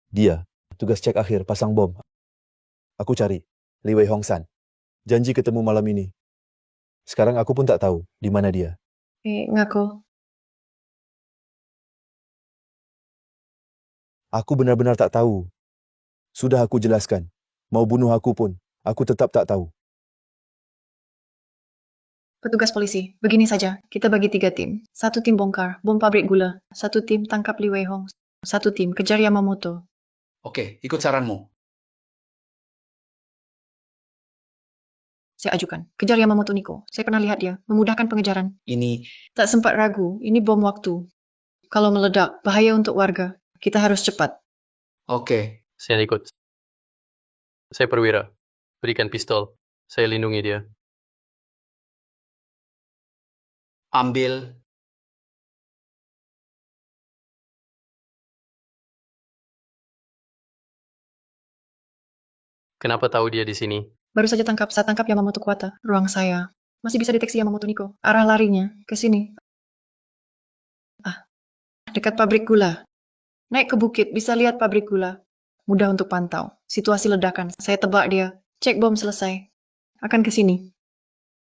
Dia, tugas cek akhir, pasang bom. Aku cari, Liwei Hongsan. Janji ketemu malam ini. Sekarang aku pun tak tahu di mana dia. Ngaku. Aku benar-benar tak tahu. Sudah aku jelaskan. Mau bunuh aku pun, aku tetap tak tahu. Petugas polisi, begini saja. Kita bagi 3 tim. 1 tim bongkar, bom pabrik gula. 1 tim tangkap Liwei Hong. 1 tim kejar Yamamoto. Oke, ikut saranmu. Saya ajukan. Kejar Yamamoto Niko. Saya pernah lihat dia. Memudahkan pengejaran. Ini Tak sempat ragu. Ini bom waktu. Kalau meledak, bahaya untuk warga. Kita harus cepat. oke. Saya ikut. Saya perwira. Berikan pistol. Saya lindungi dia. Ambil. Kenapa tahu dia di sini? Baru saja saya tangkap Yamamoto Kuwata. Ruang saya. Masih bisa deteksi Yamamoto Niko. Arah larinya ke sini. Dekat pabrik gula. Naik ke bukit, bisa lihat pabrik gula. Mudah untuk pantau. Situasi ledakan. Saya tebak dia. Cek bom selesai. Akan ke sini.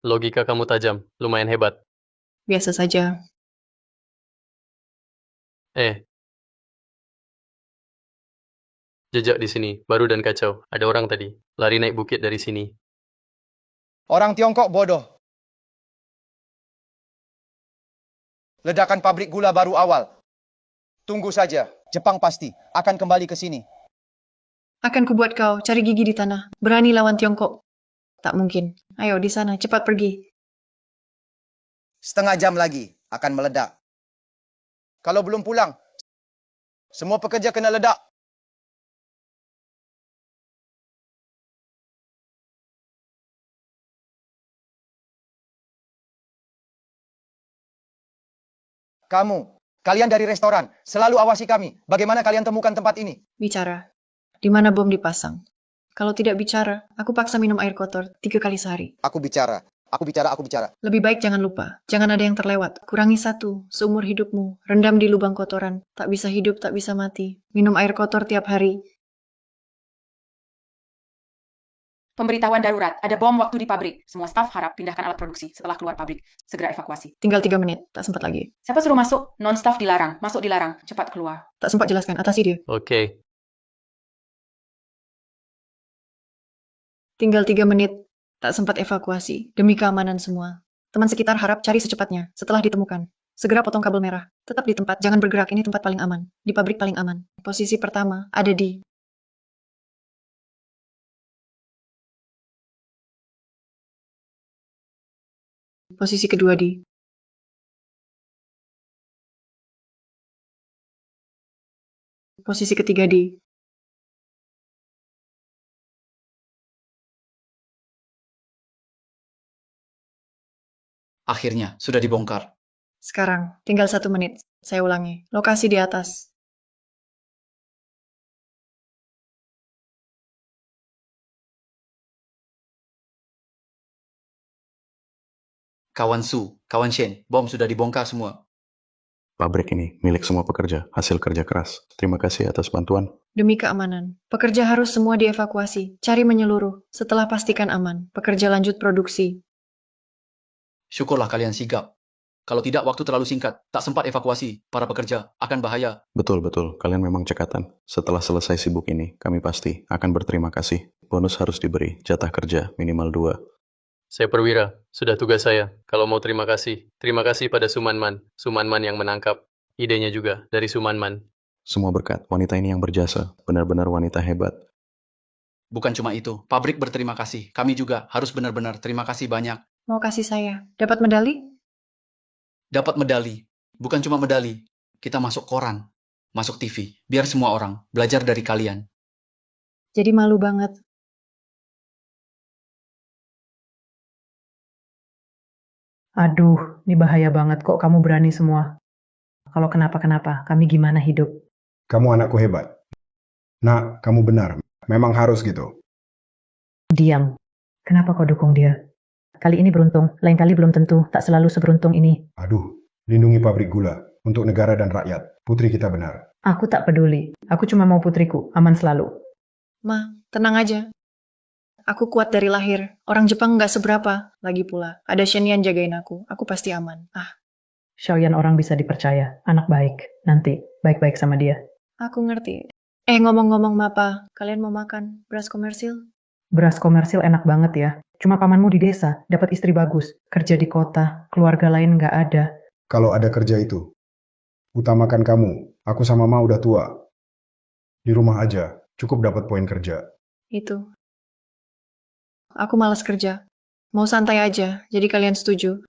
Logika kamu tajam. Lumayan hebat. Biasa saja. Jejak di sini. Baru dan kacau. Ada orang tadi. Lari naik bukit dari sini. Orang Tiongkok bodoh. Ledakan pabrik gula baru awal. Tunggu saja. Jepang pasti akan kembali ke sini. Akan kubuat kau cari gigi di tanah. Berani lawan Tiongkok. Tak mungkin. Ayo di sana, cepat pergi. Setengah jam lagi akan meledak. Kalau belum pulang, semua pekerja kena ledak. Kalian dari restoran, selalu awasi kami. Bagaimana kalian temukan tempat ini? Bicara. Di mana bom dipasang. Kalau tidak bicara, aku paksa minum air kotor 3 kali sehari. Aku bicara. Lebih baik jangan lupa. Jangan ada yang terlewat. Kurangi 1, seumur hidupmu. Rendam di lubang kotoran. Tak bisa hidup, tak bisa mati. Minum air kotor tiap hari. Pemberitahuan darurat, ada bom waktu di pabrik. Semua staf harap pindahkan alat produksi setelah keluar pabrik. Segera evakuasi. Tinggal 3 menit, tak sempat lagi. Siapa suruh masuk? Non-staf dilarang. Masuk dilarang. Cepat keluar. Tak sempat jelaskan, atasi dia. Oke. Tinggal 3 menit, tak sempat evakuasi. Demi keamanan semua. Teman sekitar harap cari secepatnya, setelah ditemukan. Segera potong kabel merah. Tetap di tempat, jangan bergerak, ini tempat paling aman. Di pabrik paling aman. Posisi pertama ada di... Posisi kedua di... Posisi ketiga di... Akhirnya, sudah dibongkar. Sekarang, tinggal 1 menit. Saya ulangi. Lokasi di atas. Kawan Su, kawan Shen, bom sudah dibongkar semua. Pabrik ini milik semua pekerja, hasil kerja keras. Terima kasih atas bantuan. Demi keamanan, pekerja harus semua dievakuasi. Cari menyeluruh. Setelah pastikan aman, pekerja lanjut produksi. Syukurlah kalian sigap. Kalau tidak, waktu terlalu singkat. Tak sempat evakuasi. Para pekerja akan bahaya. Betul. Kalian memang cekatan. Setelah selesai sibuk ini, kami pasti akan berterima kasih. Bonus harus diberi, jatah kerja minimal 2. Saya perwira. Sudah tugas saya. Kalau mau terima kasih. Terima kasih pada Sumanman. Sumanman yang menangkap. Idenya juga dari Sumanman. Semua berkat wanita ini yang berjasa. Benar-benar wanita hebat. Bukan cuma itu. Pabrik berterima kasih. Kami juga harus benar-benar terima kasih banyak. Mau kasih saya. Dapat medali? Dapat medali. Bukan cuma medali. Kita masuk koran. Masuk TV. Biar semua orang belajar dari kalian. Jadi malu banget. Aduh, ini bahaya banget kok kamu berani semua. Kalau kenapa-kenapa, kami gimana hidup? Kamu anakku hebat. Nak, kamu benar. Memang harus gitu. Diam. Kenapa kau dukung dia? Kali ini beruntung, lain kali belum tentu. Tak selalu seberuntung ini. Aduh, lindungi pabrik gula. Untuk negara dan rakyat. Putri kita benar. Aku tak peduli. Aku cuma mau putriku, aman selalu. Ma, tenang aja. Aku kuat dari lahir. Orang Jepang nggak seberapa. Lagi pula, ada Shenyan jagain aku. Aku pasti aman. Xiaoyan orang bisa dipercaya. Anak baik. Nanti, baik-baik sama dia. Aku ngerti. Ngomong-ngomong Mapa, kalian mau makan beras komersil? Beras komersil enak banget ya. Cuma pamanmu di desa, dapat istri bagus. Kerja di kota, keluarga lain nggak ada. Kalau ada kerja itu, utamakan kamu. Aku sama Ma udah tua. Di rumah aja, cukup dapat poin kerja. Itu. Aku malas kerja. Mau santai aja, jadi kalian setuju.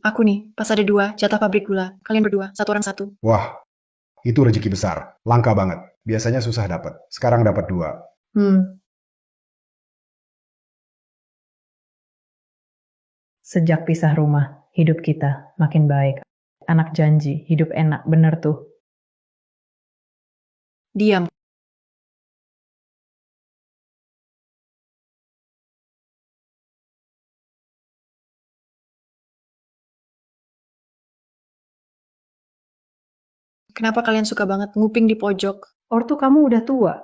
Aku nih, pas ada 2, jatah pabrik gula. Kalian berdua, 1 orang 1. Wah, itu rezeki besar. Langka banget. Biasanya susah dapat. Sekarang dapat 2. Sejak pisah rumah, hidup kita makin baik. Anak janji, hidup enak, bener tuh. Diam. Kenapa kalian suka banget nguping di pojok? Ortu kamu udah tua.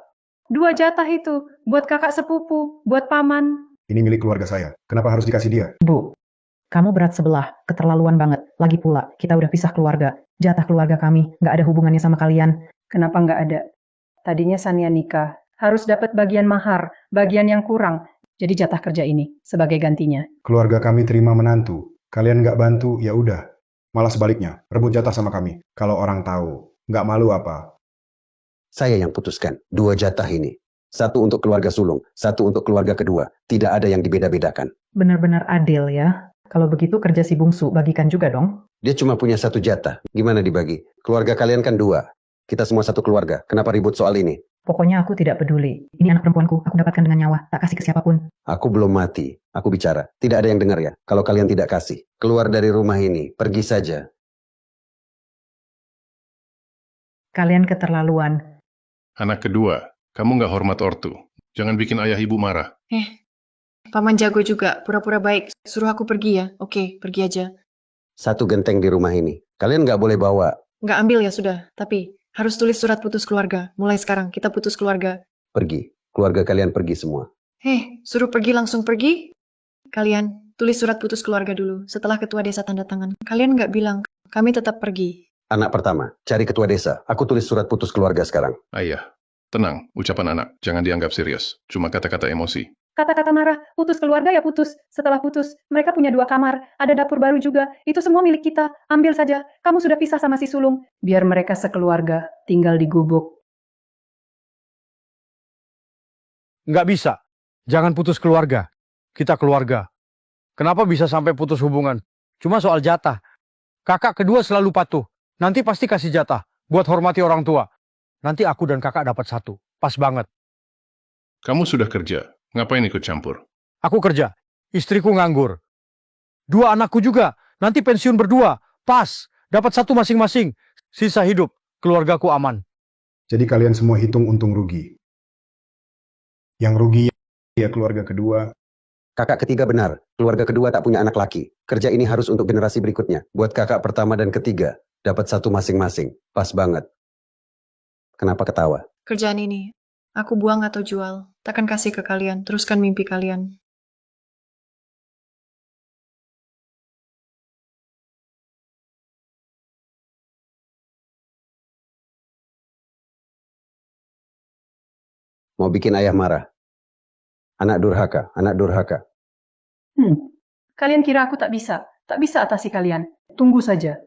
2 jatah itu, buat kakak sepupu, buat paman. Ini milik keluarga saya. Kenapa harus dikasih dia? Bu, kamu berat sebelah, keterlaluan banget. Lagi pula, kita udah pisah keluarga. Jatah keluarga kami, nggak ada hubungannya sama kalian. Kenapa nggak ada? Tadinya Sania nikah, harus dapat bagian mahar, bagian yang kurang. Jadi jatah kerja ini, sebagai gantinya. Keluarga kami terima menantu. Kalian nggak bantu, ya udah. Malah sebaliknya, rebut jatah sama kami. Kalau orang tahu, nggak malu apa? Saya yang putuskan 2 jatah ini. 1 untuk keluarga sulung, 1 untuk keluarga kedua. Tidak ada yang dibeda-bedakan. Benar-benar adil ya. Kalau begitu kerja si bungsu, bagikan juga dong. Dia cuma punya 1 jatah. Gimana dibagi? Keluarga kalian kan 2. Kita semua 1 keluarga. Kenapa ribut soal ini? Pokoknya aku tidak peduli. Ini anak perempuanku, aku dapatkan dengan nyawa. Tak kasih ke siapapun. Aku belum mati. Aku bicara. Tidak ada yang dengar ya. Kalau kalian tidak kasih. Keluar dari rumah ini. Pergi saja. Kalian keterlaluan. Anak kedua, kamu nggak hormat ortu. Jangan bikin ayah ibu marah. Paman jago juga, pura-pura baik. Suruh aku pergi ya. Oke, pergi aja. 1 genteng di rumah ini. Kalian nggak boleh bawa. Nggak ambil ya sudah, tapi harus tulis surat putus keluarga. Mulai sekarang, kita putus keluarga. Pergi. Keluarga kalian pergi semua. Suruh pergi langsung pergi? Kalian, tulis surat putus keluarga dulu. Setelah ketua desa tanda tangan. Kalian nggak bilang, kami tetap pergi. Anak pertama, cari ketua desa. Aku tulis surat putus keluarga sekarang. Ayah, tenang. Ucapan anak. Jangan dianggap serius. Cuma kata-kata emosi. Kata-kata marah, putus keluarga ya putus. Setelah putus, mereka punya 2 kamar, ada dapur baru juga. Itu semua milik kita. Ambil saja. Kamu sudah pisah sama si sulung. Biar mereka sekeluarga tinggal di gubuk. Nggak bisa. Jangan putus keluarga. Kita keluarga. Kenapa bisa sampai putus hubungan? Cuma soal jatah. Kakak kedua selalu patuh. Nanti pasti kasih jatah. Buat hormati orang tua. Nanti aku dan kakak dapat 1. Pas banget. Kamu sudah kerja. Ngapain ikut campur? Aku kerja. Istriku nganggur. 2 anakku juga. Nanti pensiun berdua. Pas. Dapat 1 masing-masing. Sisa hidup. Keluargaku aman. Jadi kalian semua hitung untung rugi. Yang rugi ya keluarga kedua. Kakak ketiga benar. Keluarga kedua tak punya anak laki. Kerja ini harus untuk generasi berikutnya. Buat kakak pertama dan ketiga. Dapat 1 masing-masing. Pas banget. Kenapa ketawa? Kerjaan ini, aku buang atau jual. Takkan kasih ke kalian, teruskan mimpi kalian. Mau bikin ayah marah. Anak durhaka, anak durhaka. Kalian kira aku tak bisa? Tak bisa atasi kalian. Tunggu saja.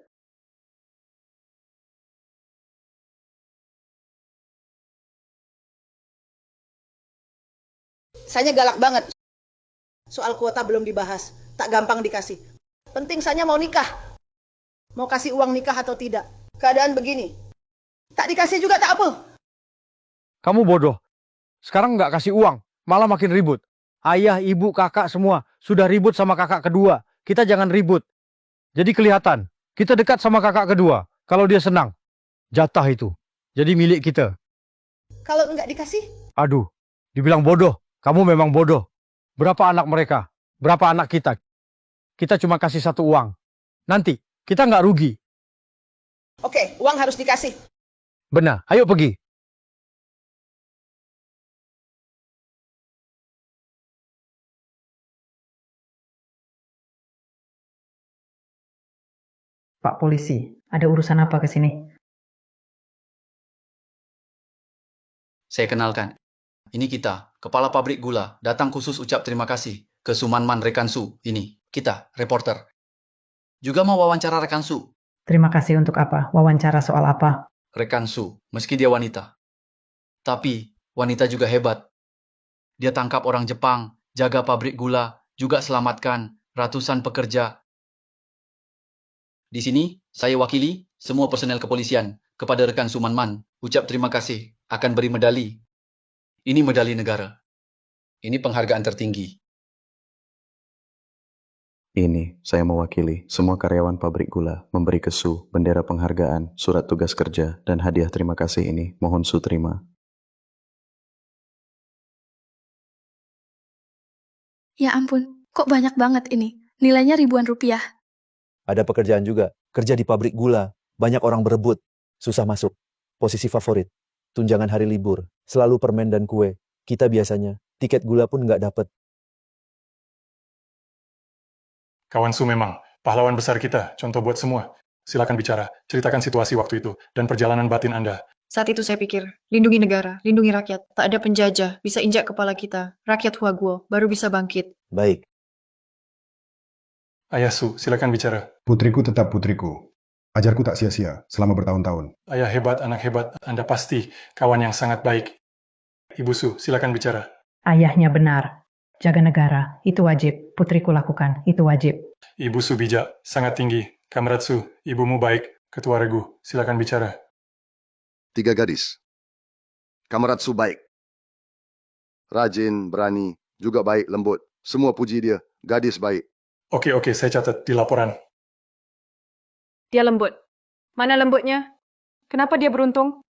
Saya galak banget. Soal kuota belum dibahas. Tak gampang dikasih. Penting saya mau nikah. Mau kasih uang nikah atau tidak. Keadaan begini. Tak dikasih juga tak apa. Kamu bodoh. Sekarang nggak kasih uang. Malah makin ribut. Ayah, ibu, kakak semua sudah ribut sama kakak kedua. Kita jangan ribut. Jadi kelihatan. Kita dekat sama kakak kedua. Kalau dia senang. Jatah itu. Jadi milik kita. Kalau nggak dikasih? Aduh. Dibilang bodoh. Kamu memang bodoh. Berapa anak mereka? Berapa anak kita? Kita cuma kasih 1 uang. Nanti, kita nggak rugi. Oke, uang harus dikasih. Benar, ayo pergi. Pak polisi, ada urusan apa ke sini? Saya kenalkan. Ini kita, kepala pabrik gula, datang khusus ucap terima kasih ke Sumanman Rekansu. Ini, kita, reporter. Juga mau wawancara Rekansu. Terima kasih untuk apa? Wawancara soal apa? Rekansu, meski dia wanita. Tapi, wanita juga hebat. Dia tangkap orang Jepang, jaga pabrik gula, juga selamatkan ratusan pekerja. Di sini, saya wakili semua personel kepolisian kepada rekan Sumanman. Ucap terima kasih akan beri medali. Ini medali negara. Ini penghargaan tertinggi. Ini, saya mewakili semua karyawan pabrik gula memberi ke Su bendera penghargaan, surat tugas kerja, dan hadiah terima kasih ini. Mohon Su terima. Ya ampun, kok banyak banget ini? Nilainya ribuan rupiah. Ada pekerjaan juga. Kerja di pabrik gula. Banyak orang berebut. Susah masuk. Posisi favorit. Tunjangan hari libur. Selalu permen dan kue. Kita biasanya, tiket gula pun nggak dapet. Kawan Su memang pahlawan besar kita, contoh buat semua. Silakan bicara, ceritakan situasi waktu itu, dan perjalanan batin Anda. Saat itu saya pikir, lindungi negara, lindungi rakyat. Tak ada penjajah, bisa injak kepala kita. Rakyat Huaguo baru bisa bangkit. Baik. Ayah Su, silakan bicara. Putriku tetap putriku. Ajarku tak sia-sia selama bertahun-tahun. Ayah hebat, anak hebat, Anda pasti kawan yang sangat baik. Ibu Su, silakan bicara. Ayahnya benar. Jaga negara, itu wajib. Putriku lakukan, itu wajib. Ibu Su bijak, sangat tinggi. Kamrat Su, ibumu baik. Ketua Regu, silakan bicara. 3 gadis. Kamrat Su baik. Rajin, berani, juga baik, lembut. Semua puji dia, gadis baik. Oke, saya catat di laporan. Dia lembut. Mana lembutnya? Kenapa dia beruntung?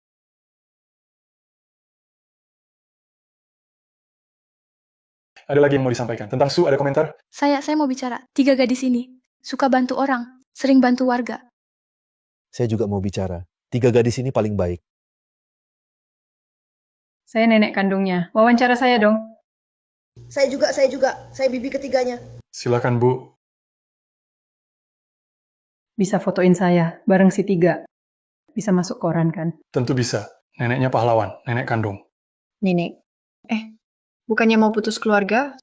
Ada lagi yang mau disampaikan? Tentang Su, ada komentar? Saya mau bicara. 3 gadis ini suka bantu orang, sering bantu warga. Saya juga mau bicara. 3 gadis ini paling baik. Saya nenek kandungnya. Wawancara saya dong. Saya juga. Saya bibi ketiganya. Silakan, Bu. Bisa fotoin saya bareng si 3. Bisa masuk koran kan? Tentu bisa. Neneknya pahlawan, nenek kandung. Nenek. Bukannya mau putus keluarga?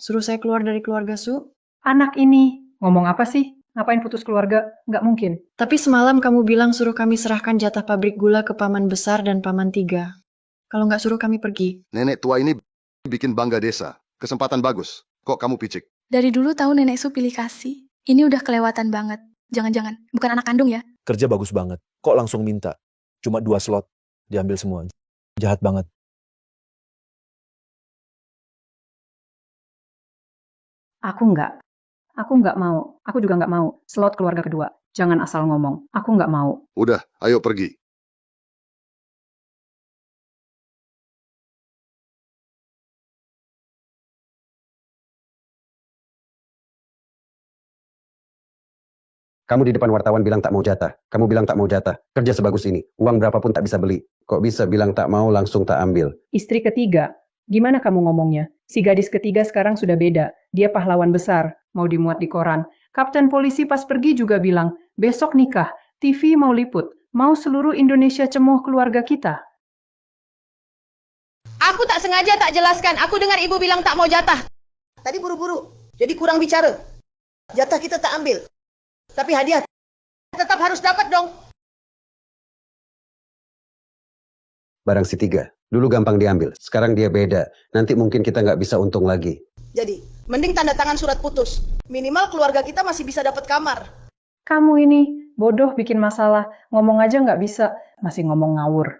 Suruh saya keluar dari keluarga Su? Anak ini. Ngomong apa sih? Ngapain putus keluarga? Nggak mungkin. Tapi semalam kamu bilang suruh kami serahkan jatah pabrik gula ke paman besar dan paman 3. Kalau nggak suruh kami pergi. Nenek tua ini bikin bangga desa. Kesempatan bagus. Kok kamu picik? Dari dulu tahu nenek Su pilih kasih. Ini udah kelewatan banget. Jangan-jangan, bukan anak kandung ya? Kerja bagus banget. Kok langsung minta? Cuma 2 slot. Diambil semua. Jahat banget. Aku nggak mau. Aku juga nggak mau. Slot keluarga kedua. Jangan asal ngomong. Aku nggak mau. Udah, ayo pergi. Kamu di depan wartawan bilang tak mau jatah. Kamu bilang tak mau jatah. Kerja sebagus ini. Uang berapapun tak bisa beli. Kok bisa bilang tak mau langsung tak ambil? Istri ketiga. Gimana kamu ngomongnya? Si gadis ketiga sekarang sudah beda. Dia pahlawan besar. Mau dimuat di koran. Kapten polisi pas pergi juga bilang, besok nikah. TV mau liput. Mau seluruh Indonesia cemoh keluarga kita. Aku tak sengaja tak jelaskan. Aku dengar ibu bilang tak mau jatah. Tadi buru-buru. Jadi kurang bicara. Jatah kita tak ambil. Tapi hadiah tetap harus dapat dong. Barang si 3. Dulu gampang diambil. Sekarang dia beda. Nanti mungkin kita nggak bisa untung lagi. Jadi, mending tanda tangan surat putus. Minimal keluarga kita masih bisa dapat kamar. Kamu ini bodoh bikin masalah. Ngomong aja nggak bisa. Masih ngomong ngawur.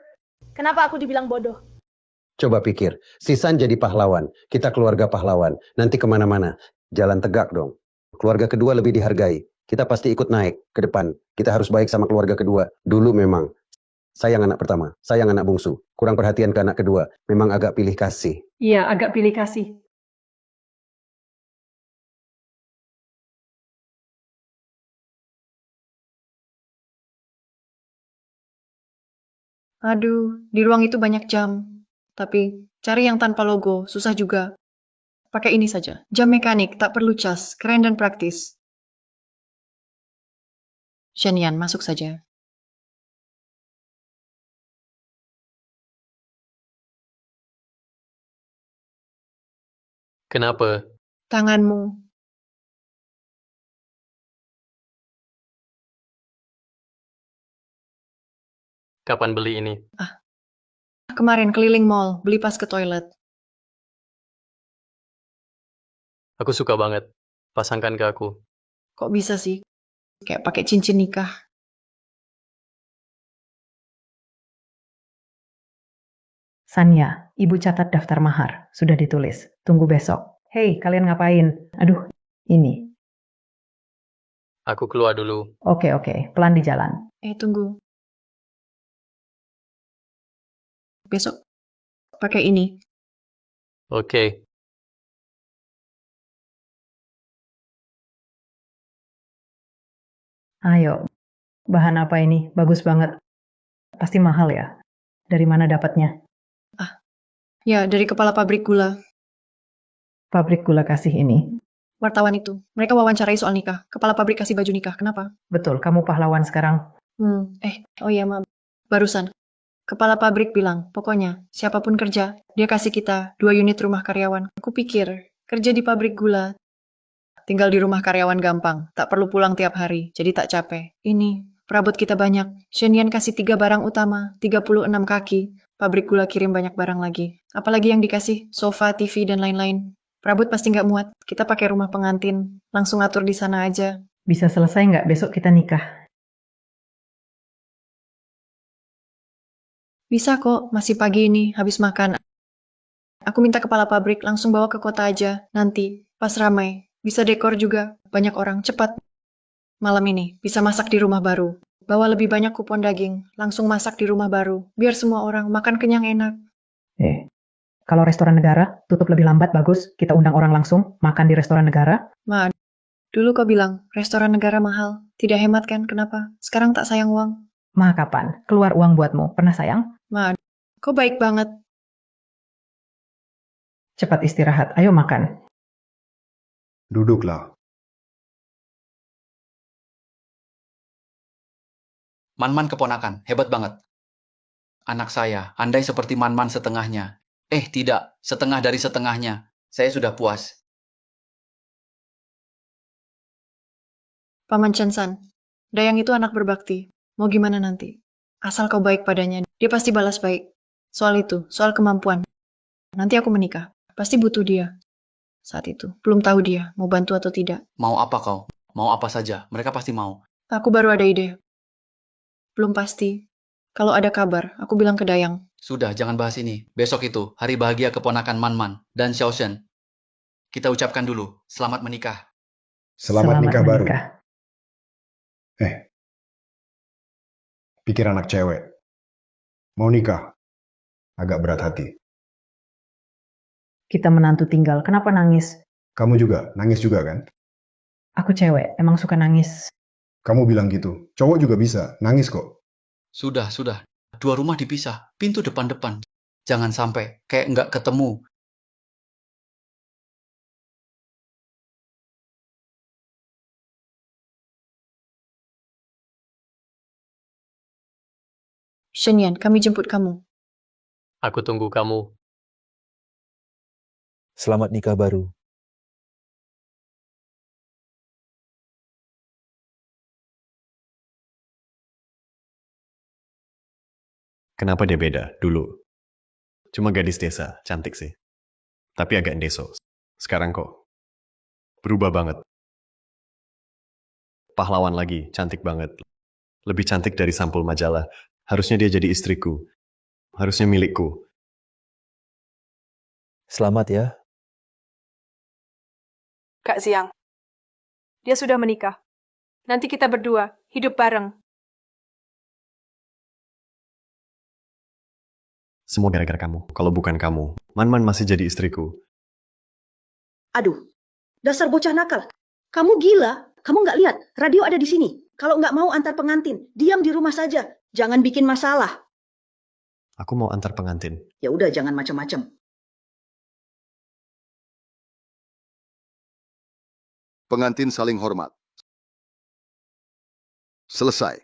Kenapa aku dibilang bodoh? Coba pikir. Sisan jadi pahlawan. Kita keluarga pahlawan. Nanti kemana-mana. Jalan tegak dong. Keluarga kedua lebih dihargai. Kita pasti ikut naik ke depan. Kita harus baik sama keluarga kedua. Dulu memang. Sayang anak pertama. Sayang anak bungsu. Kurang perhatian ke anak kedua. Memang agak pilih kasih. Iya, agak pilih kasih. Aduh, di ruang itu banyak jam. Tapi cari yang tanpa logo, susah juga. Pakai ini saja. Jam mekanik, tak perlu cas. Keren dan praktis. Shenian, masuk saja. Kenapa? Tanganmu. Kapan beli ini? Kemarin keliling mall, beli pas ke toilet. Aku suka banget. Pasangkan ke aku. Kok bisa sih? Kayak pakai cincin nikah. Sanya, ibu catat daftar mahar. Sudah ditulis. Tunggu besok. Hei, kalian ngapain? Aduh, ini. Aku keluar dulu. Oke, pelan di jalan. Tunggu. Besok pakai ini. Oke. Ayo, bahan apa ini? Bagus banget. Pasti mahal ya? Dari mana dapatnya? Ya, dari kepala pabrik gula. Pabrik gula kasih ini. Wartawan itu. Mereka wawancarai soal nikah. Kepala pabrik kasih baju nikah. Kenapa? Betul, kamu pahlawan sekarang. Oh iya, maaf. Barusan. Kepala pabrik bilang, pokoknya, siapapun kerja, dia kasih kita 2 unit rumah karyawan. Aku pikir, kerja di pabrik gula, tinggal di rumah karyawan gampang. Tak perlu pulang tiap hari, jadi tak capek. Ini, perabot kita banyak. Shenian kasih 3 barang utama, 36 kaki. Pabrik gula kirim banyak barang lagi. Apalagi yang dikasih, sofa, TV, dan lain-lain. Perabot pasti nggak muat. Kita pakai rumah pengantin. Langsung atur di sana aja. Bisa selesai nggak besok kita nikah? Bisa kok, masih pagi ini, habis makan. Aku minta kepala pabrik langsung bawa ke kota aja. Nanti, pas ramai. Bisa dekor juga. Banyak orang, cepat. Malam ini, bisa masak di rumah baru. Bawa lebih banyak kupon daging. Langsung masak di rumah baru. Biar semua orang makan kenyang enak. Kalau restoran negara, tutup lebih lambat bagus. Kita undang orang langsung, makan di restoran negara. Ma, dulu kau bilang, restoran negara mahal. Tidak hemat kan? Kenapa? Sekarang tak sayang uang. Ma, kapan? Keluar uang buatmu. Pernah sayang? Ma, kau baik banget. Cepat istirahat. Ayo makan. Duduklah. Man-man keponakan, hebat banget. Anak saya, andai seperti Man-man setengahnya. Tidak, setengah dari setengahnya. Saya sudah puas. Paman Chansan, Dayang itu anak berbakti. Mau gimana nanti? Asal kau baik padanya, dia pasti balas baik. Soal itu, soal kemampuan. Nanti aku menikah, pasti butuh dia. Saat itu, belum tahu dia mau bantu atau tidak. Mau apa kau? Mau apa saja, mereka pasti mau. Aku baru ada ide. Belum pasti. Kalau ada kabar, aku bilang ke Dayang. Sudah, jangan bahas ini. Besok itu, hari bahagia keponakan Man-man dan Xiaoshen. Kita ucapkan dulu, selamat menikah. Selamat nikah baru. Pikir anak cewek. Mau nikah. Agak berat hati. Kita menantu tinggal, kenapa nangis? Kamu juga, nangis juga kan? Aku cewek, emang suka nangis. Kamu bilang gitu. Cowok juga bisa, nangis kok. Sudah. 2 rumah dipisah, pintu depan-depan. Jangan sampai, kayak nggak ketemu. Shenian, kami jemput kamu. Aku tunggu kamu. Selamat nikah baru. Kenapa dia beda dulu? Cuma gadis desa, cantik sih. Tapi agak endeso. Sekarang kok berubah banget. Pahlawan lagi, cantik banget. Lebih cantik dari sampul majalah. Harusnya dia jadi istriku. Harusnya milikku. Selamat ya. Kak Siang. Dia sudah menikah. Nanti kita berdua hidup bareng. Semua gara-gara kamu. Kalau bukan kamu, Man-Man masih jadi istriku. Aduh, dasar bocah nakal. Kamu gila? Kamu nggak lihat? Radio ada di sini. Kalau nggak mau antar pengantin, diam di rumah saja. Jangan bikin masalah. Aku mau antar pengantin. Ya udah, jangan macam-macam. Pengantin saling hormat. Selesai.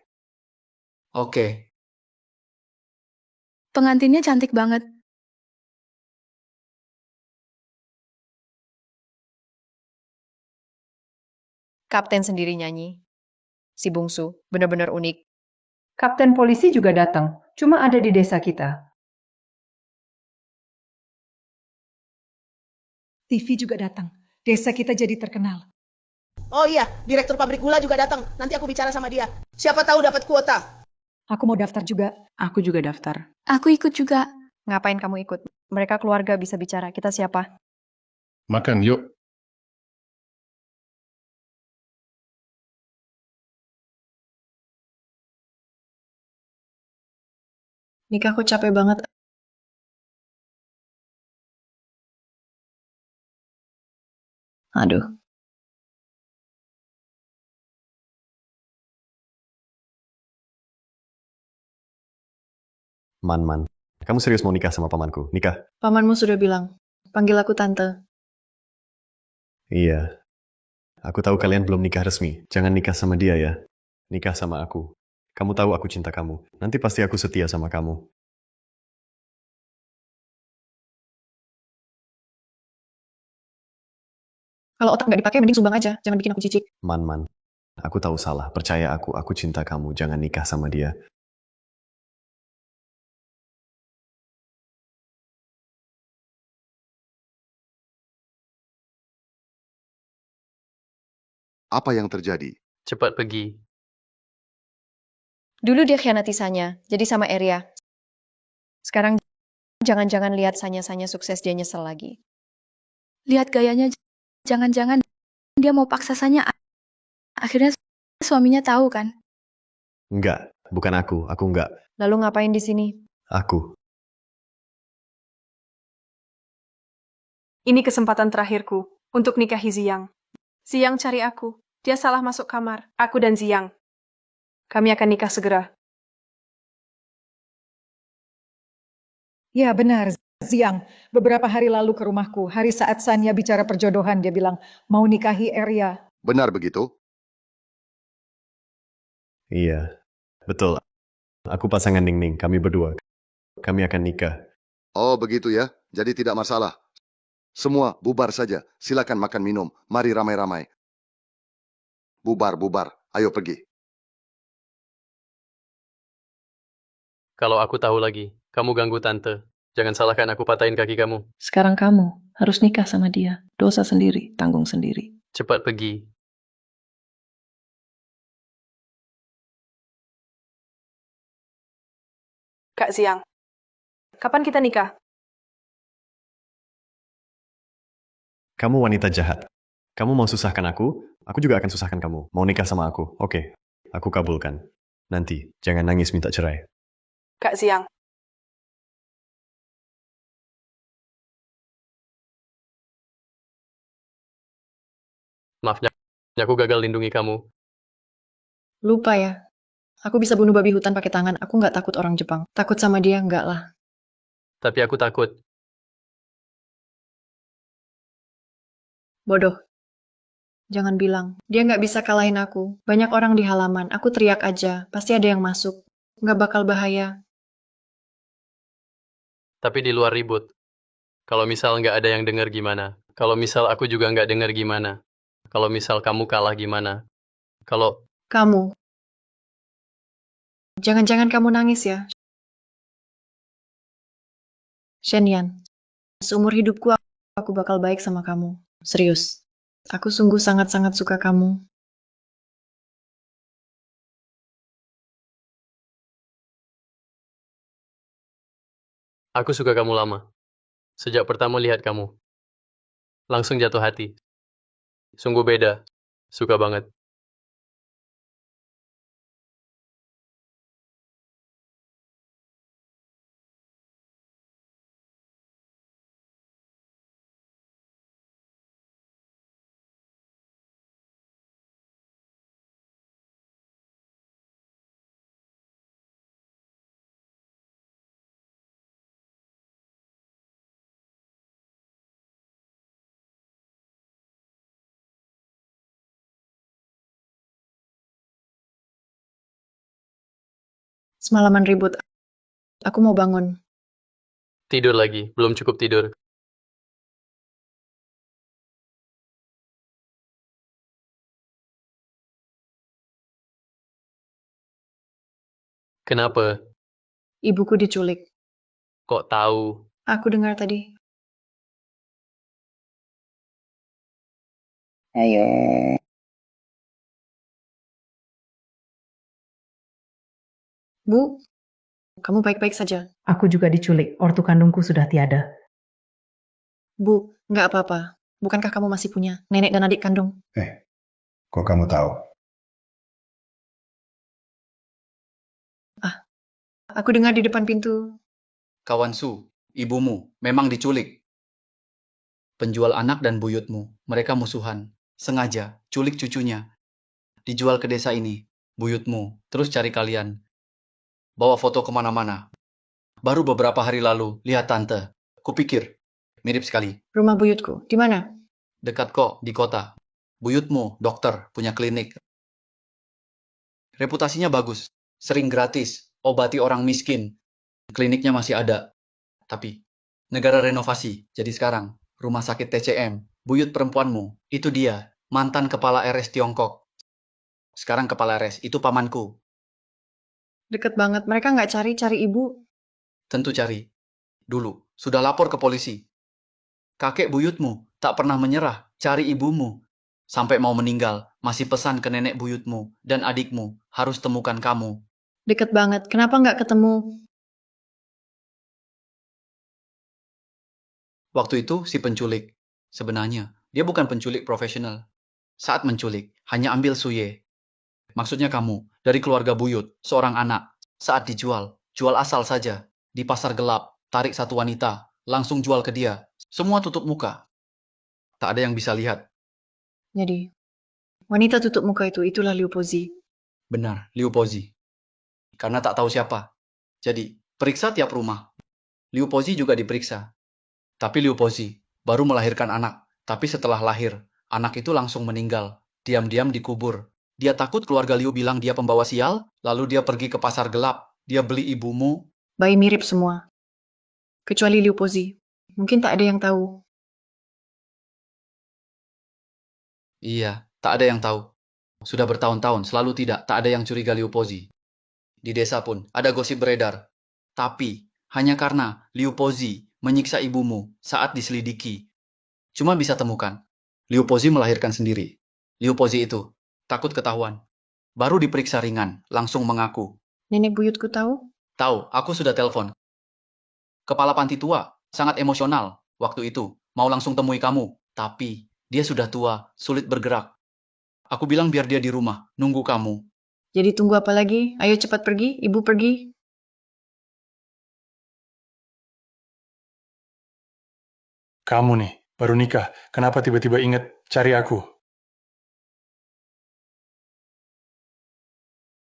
Oke. Pengantinnya cantik banget. Kapten sendiri nyanyi. Si bungsu, benar-benar unik. Kapten polisi juga datang, cuma ada di desa kita. TV juga datang. Desa kita jadi terkenal. Oh iya, direktur pabrik gula juga datang. Nanti aku bicara sama dia. Siapa tahu dapat kuota. Aku mau daftar juga. Aku juga daftar. Aku ikut juga. Ngapain kamu ikut? Mereka keluarga bisa bicara. Kita siapa? Makan, yuk. Nikah aku capek banget. Aduh. Man, kamu serius mau nikah sama pamanku? Nikah? Pamanmu sudah bilang. Panggil aku tante. Iya. Aku tahu kalian belum nikah resmi. Jangan nikah sama dia ya. Nikah sama aku. Kamu tahu aku cinta kamu. Nanti pasti aku setia sama kamu. Kalau otak nggak dipakai, mending sumbang aja. Jangan bikin aku cicik. Man, aku tahu salah. Percaya aku cinta kamu. Jangan nikah sama dia. Apa yang terjadi? Cepat pergi. Dulu dia khianati Sanya, jadi sama Eria. Sekarang jangan-jangan lihat Sanya sukses, dia nyesel lagi. Lihat gayanya, jangan-jangan dia mau paksa Sanya. Akhirnya suaminya tahu kan? Enggak, bukan aku. Aku enggak. Lalu ngapain di sini? Aku. Ini kesempatan terakhirku untuk nikahi Ziyang. Ziyang cari aku. Dia salah masuk kamar. Aku dan Ziyang. Kami akan nikah segera. Ya benar, Ziang. Beberapa hari lalu ke rumahku. Hari saat Sanya bicara perjodohan, dia bilang mau nikahi Eria. Benar begitu? Iya, betul. Aku pasangan Ning-Ning. Kami berdua. Kami akan nikah. Oh begitu ya, jadi tidak masalah. Semua bubar saja, silakan makan minum, mari ramai-ramai. Bubar, ayo pergi. Kalau aku tahu lagi, kamu ganggu tante. Jangan salahkan aku patahin kaki kamu. Sekarang kamu harus nikah sama dia. Dosa sendiri, tanggung sendiri. Cepat pergi. Kak Ziyang, kapan kita nikah? Kamu wanita jahat. Kamu mau susahkan aku juga akan susahkan kamu. Mau nikah sama aku? Oke, aku kabulkan. Nanti, jangan nangis minta cerai. Kak Ziyang. Maaf, aku gagal lindungi kamu. Lupa ya. Aku bisa bunuh babi hutan pakai tangan. Aku nggak takut orang Jepang. Takut sama dia, nggak lah. Tapi aku takut. Bodoh. Jangan bilang. Dia nggak bisa kalahin aku. Banyak orang di halaman. Aku teriak aja. Pasti ada yang masuk. Nggak bakal bahaya. Tapi di luar ribut. Kalau misal nggak ada yang dengar gimana? Kalau misal aku juga nggak dengar gimana? Kalau misal kamu kalah gimana? Kalau... Kamu. Jangan-jangan kamu nangis ya. Shenyan. Seumur hidupku aku bakal baik sama kamu. Serius. Aku sungguh sangat-sangat suka kamu. Aku suka kamu lama. Sejak pertama lihat kamu. Langsung jatuh hati. Sungguh beda. Suka banget. Semalaman ribut. Aku mau bangun. Tidur lagi. Belum cukup tidur. Kenapa? Ibuku diculik. Kok tahu? Aku dengar tadi. Ayo. Bu, kamu baik-baik saja. Aku juga diculik, ortu kandungku sudah tiada. Bu, nggak apa-apa. Bukankah kamu masih punya nenek dan adik kandung? Kok kamu tahu? Aku dengar di depan pintu. Kawan Su, ibumu memang diculik. Penjual anak dan buyutmu, mereka musuhan. Sengaja culik cucunya. Dijual ke desa ini. Buyutmu, terus cari kalian. Bawa foto kemana-mana. Baru beberapa hari lalu, lihat tante. Kupikir, mirip sekali. Rumah buyutku, di mana? Dekat kok, di kota. Buyutmu, dokter, punya klinik. Reputasinya bagus. Sering gratis, obati orang miskin. Kliniknya masih ada. Tapi, negara renovasi. Jadi sekarang, rumah sakit TCM. Buyut perempuanmu, itu dia. Mantan kepala RS Tiongkok. Sekarang kepala RS, itu pamanku. Deket banget. Mereka nggak cari ibu. Tentu cari. Dulu, sudah lapor ke polisi. Kakek buyutmu tak pernah menyerah cari ibumu. Sampai mau meninggal, masih pesan ke nenek buyutmu dan adikmu, harus temukan kamu. Deket banget. Kenapa nggak ketemu? Waktu itu si penculik. Sebenarnya, dia bukan penculik profesional. Saat menculik, hanya ambil suye. Maksudnya kamu, dari keluarga buyut, seorang anak. Saat dijual, jual asal saja. Di pasar gelap, tarik satu wanita, langsung jual ke dia. Semua tutup muka. Tak ada yang bisa lihat. Jadi, wanita tutup muka itulah Liu Pozi. Benar, Liu Pozi. Karena tak tahu siapa. Jadi, periksa tiap rumah. Liu Pozi juga diperiksa. Tapi Liu Pozi baru melahirkan anak. Tapi setelah lahir, anak itu langsung meninggal. Diam-diam dikubur. Dia takut keluarga Liu bilang dia pembawa sial, lalu dia pergi ke pasar gelap. Dia beli ibumu. Bayi mirip semua. Kecuali Liu Pozi. Mungkin tak ada yang tahu. Iya, tak ada yang tahu. Sudah bertahun-tahun, selalu tak ada yang curiga Liu Pozi. Di desa pun ada gosip beredar. Tapi, hanya karena Liu Pozi menyiksa ibumu saat diselidiki. Cuma bisa temukan. Liu Pozi melahirkan sendiri. Liu Pozi itu takut ketahuan. Baru diperiksa ringan, langsung mengaku. Nenek buyutku tahu? Tahu, aku sudah telepon. Kepala panti tua, sangat emosional. Waktu itu, mau langsung temui kamu. Tapi, dia sudah tua, sulit bergerak. Aku bilang biar dia di rumah, nunggu kamu. Jadi tunggu apa lagi? Ayo cepat pergi, ibu pergi. Kamu nih, baru nikah. Kenapa tiba-tiba ingat cari aku?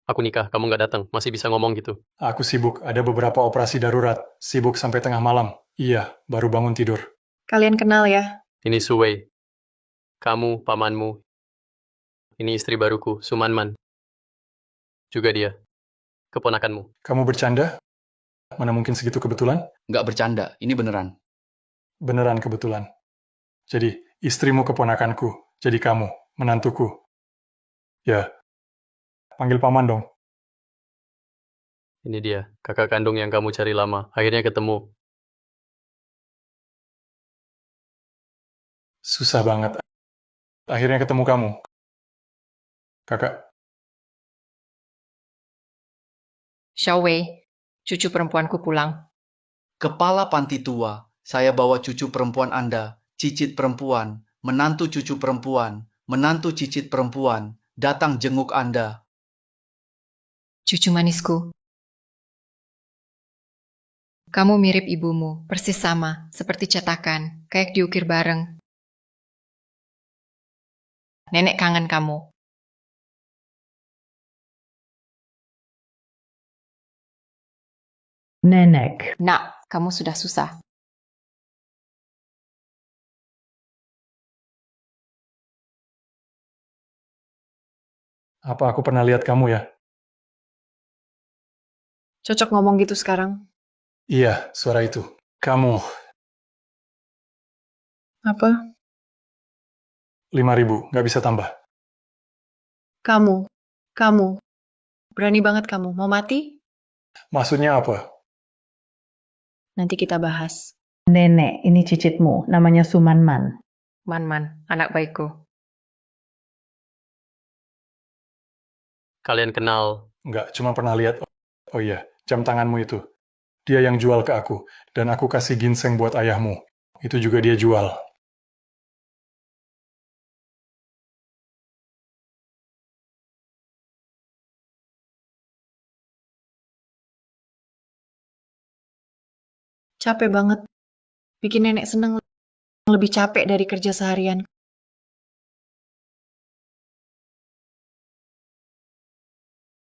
Aku nikah, kamu nggak datang. Masih bisa ngomong gitu. Aku sibuk, ada beberapa operasi darurat. Sibuk sampai tengah malam. Iya, baru bangun tidur. Kalian kenal ya? Ini Suwei. Kamu, pamanmu. Ini istri baruku, Sumanman. Juga dia. Keponakanmu. Kamu bercanda? Mana mungkin segitu kebetulan? Nggak bercanda, ini beneran. Beneran kebetulan. Jadi, istrimu keponakanku. Jadi kamu, menantuku. Ya, panggil paman dong. Ini dia, kakak kandung yang kamu cari lama. Akhirnya ketemu. Susah banget. Akhirnya ketemu kamu. Kakak. Xiaowei, cucu perempuanku pulang. Kepala panti tua, saya bawa cucu perempuan Anda, cicit perempuan, menantu cucu perempuan, menantu cicit perempuan, datang jenguk Anda. Cucu manisku. Kamu mirip ibumu, persis sama, seperti cetakan, kayak diukir bareng. Nenek kangen kamu. Nenek. Nak, kamu sudah susah. Apa aku pernah lihat kamu ya? Cocok ngomong gitu sekarang. Iya, suara itu. Kamu. Apa? 5.000, nggak bisa tambah. Kamu. Berani banget kamu. Mau mati? Maksudnya apa? Nanti kita bahas. Nenek, ini cicitmu, namanya Sumanman. Man, anak baikku. Kalian kenal. Nggak, cuma pernah lihat. Oh iya, jam tanganmu itu. Dia yang jual ke aku. Dan aku kasih ginseng buat ayahmu. Itu juga dia jual. Capek banget. Bikin nenek seneng lebih capek dari kerja seharian.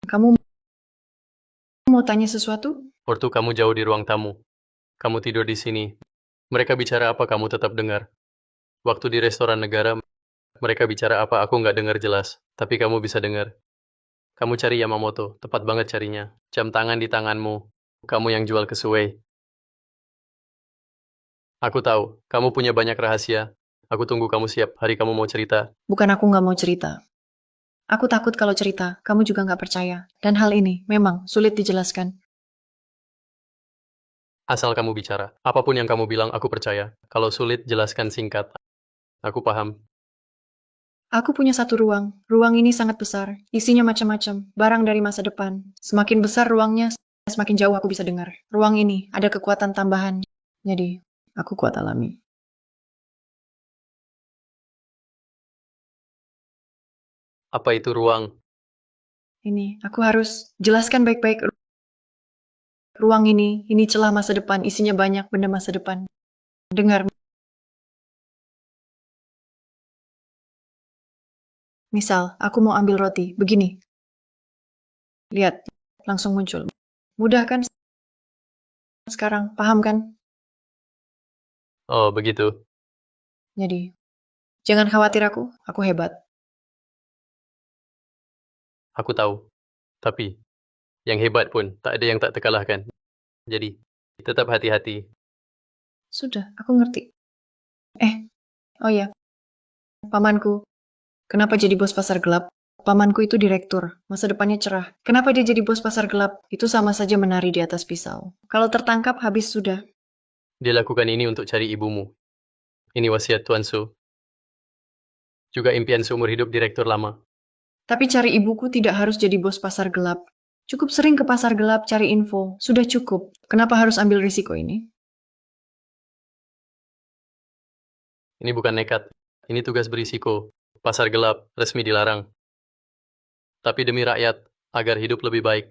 Kamu mau tanya sesuatu? Waktu kamu jauh di ruang tamu. Kamu tidur di sini. Mereka bicara apa kamu tetap dengar. Waktu di restoran negara, mereka bicara apa aku nggak dengar jelas. Tapi kamu bisa dengar. Kamu cari Yamamoto, tepat banget carinya. Jam tangan di tanganmu. Kamu yang jual ke Suwei. Aku tahu, kamu punya banyak rahasia. Aku tunggu kamu siap, hari kamu mau cerita. Bukan aku nggak mau cerita. Aku takut kalau cerita, kamu juga nggak percaya. Dan hal ini memang sulit dijelaskan. Asal kamu bicara. Apapun yang kamu bilang, aku percaya. Kalau sulit, jelaskan singkat. Aku paham. Aku punya satu ruang. Ruang ini sangat besar. Isinya macam-macam. Barang dari masa depan. Semakin besar ruangnya, semakin jauh aku bisa dengar. Ruang ini ada kekuatan tambahan. Jadi, aku kuat alami. Apa itu ruang? Ini, aku harus jelaskan baik-baik. Ruang ini celah masa depan. Isinya banyak benda masa depan. Dengar. Misal, aku mau ambil roti. Begini. Lihat, langsung muncul. Mudah kan? Sekarang, paham kan? Oh, begitu. Jadi, jangan khawatir aku hebat. Aku tahu. Tapi, yang hebat pun, tak ada yang tak terkalahkan. Jadi, tetap hati-hati. Sudah, aku ngerti. Oh ya, pamanku. Kenapa jadi bos pasar gelap? Pamanku itu direktur, masa depannya cerah. Kenapa dia jadi bos pasar gelap? Itu sama saja menari di atas pisau. Kalau tertangkap, habis sudah. Dia lakukan ini untuk cari ibumu. Ini wasiat Tuan Su. Juga impian seumur hidup direktur lama. Tapi cari ibuku tidak harus jadi bos pasar gelap. Cukup sering ke pasar gelap cari info. Sudah cukup. Kenapa harus ambil risiko ini? Ini bukan nekat. Ini tugas berisiko. Pasar gelap, resmi dilarang. Tapi demi rakyat, agar hidup lebih baik.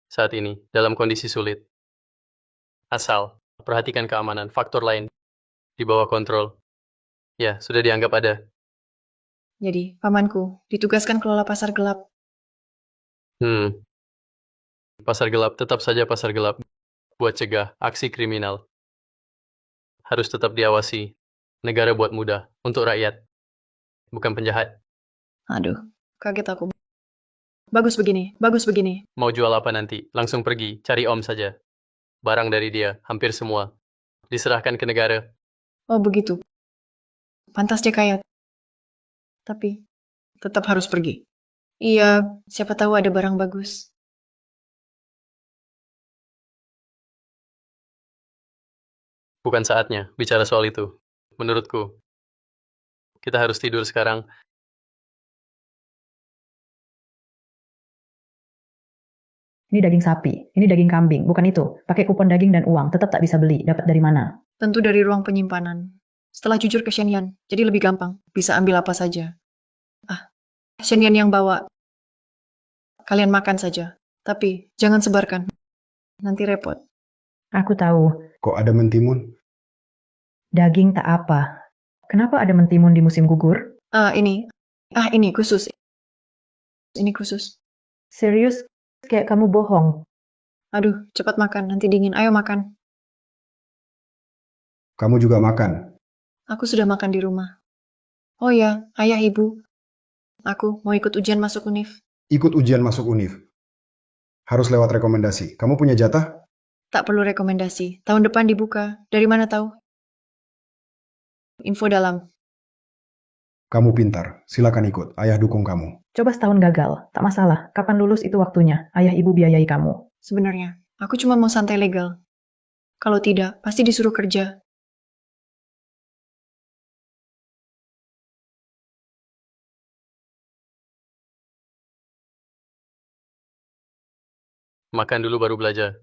Saat ini, dalam kondisi sulit. Asal, perhatikan keamanan, faktor lain. Di bawah kontrol. Ya, sudah dianggap ada. Jadi, pamanku ditugaskan kelola pasar gelap. Pasar gelap tetap saja pasar gelap. Buat cegah aksi kriminal. Harus tetap diawasi. Negara buat mudah. Untuk rakyat. Bukan penjahat. Aduh, kaget aku. Bagus begini. Mau jual apa nanti? Langsung pergi. Cari om saja. Barang dari dia. Hampir semua. Diserahkan ke negara. Oh begitu. Pantas dia kaya. Tapi, tetap harus pergi. Iya, siapa tahu ada barang bagus. Bukan saatnya bicara soal itu. Menurutku. Kita harus tidur sekarang. Ini daging sapi, ini daging kambing, bukan itu. Pakai kupon daging dan uang, tetap tak bisa beli. Dapat dari mana? Tentu dari ruang penyimpanan. Setelah jujur ke Shenyan, jadi lebih gampang. Bisa ambil apa saja. Shenyan yang bawa. Kalian makan saja. Tapi, jangan sebarkan. Nanti repot. Aku tahu. Kok ada mentimun? Daging tak apa. Kenapa ada mentimun di musim gugur? Ini khusus. Ini khusus. Serius? Kayak kamu bohong. Aduh, cepat makan. Nanti dingin. Ayo makan. Kamu juga makan. Aku sudah makan di rumah. Oh ya, ayah ibu. Aku mau ikut ujian masuk UNIF. Ikut ujian masuk UNIF. Harus lewat rekomendasi. Kamu punya jatah? Tak perlu rekomendasi. Tahun depan dibuka. Dari mana tahu? Info dalam. Kamu pintar. Silakan ikut. Ayah dukung kamu. Coba setahun gagal. Tak masalah. Kapan lulus itu waktunya. Ayah ibu biayai kamu. Sebenarnya, aku cuma mau santai legal. Kalau tidak, pasti disuruh kerja. Makan dulu baru belajar.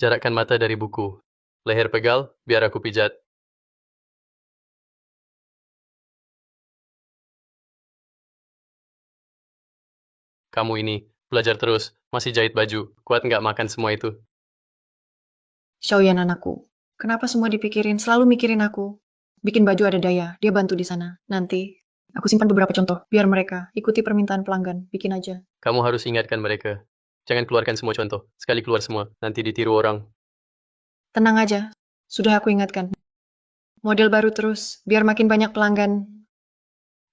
Jarakkan mata dari buku. Leher pegal, biar aku pijat. Kamu ini, belajar terus. Masih jahit baju. Kuat nggak makan semua itu? Xiaoyan anakku. Kenapa semua dipikirin? Selalu mikirin aku. Bikin baju ada daya. Dia bantu di sana. Nanti, aku simpan beberapa contoh. Biar mereka ikuti permintaan pelanggan. Bikin aja. Kamu harus ingatkan mereka. Jangan keluarkan semua contoh. Sekali keluar semua, nanti ditiru orang. Tenang aja. Sudah aku ingatkan. Model baru terus. Biar makin banyak pelanggan.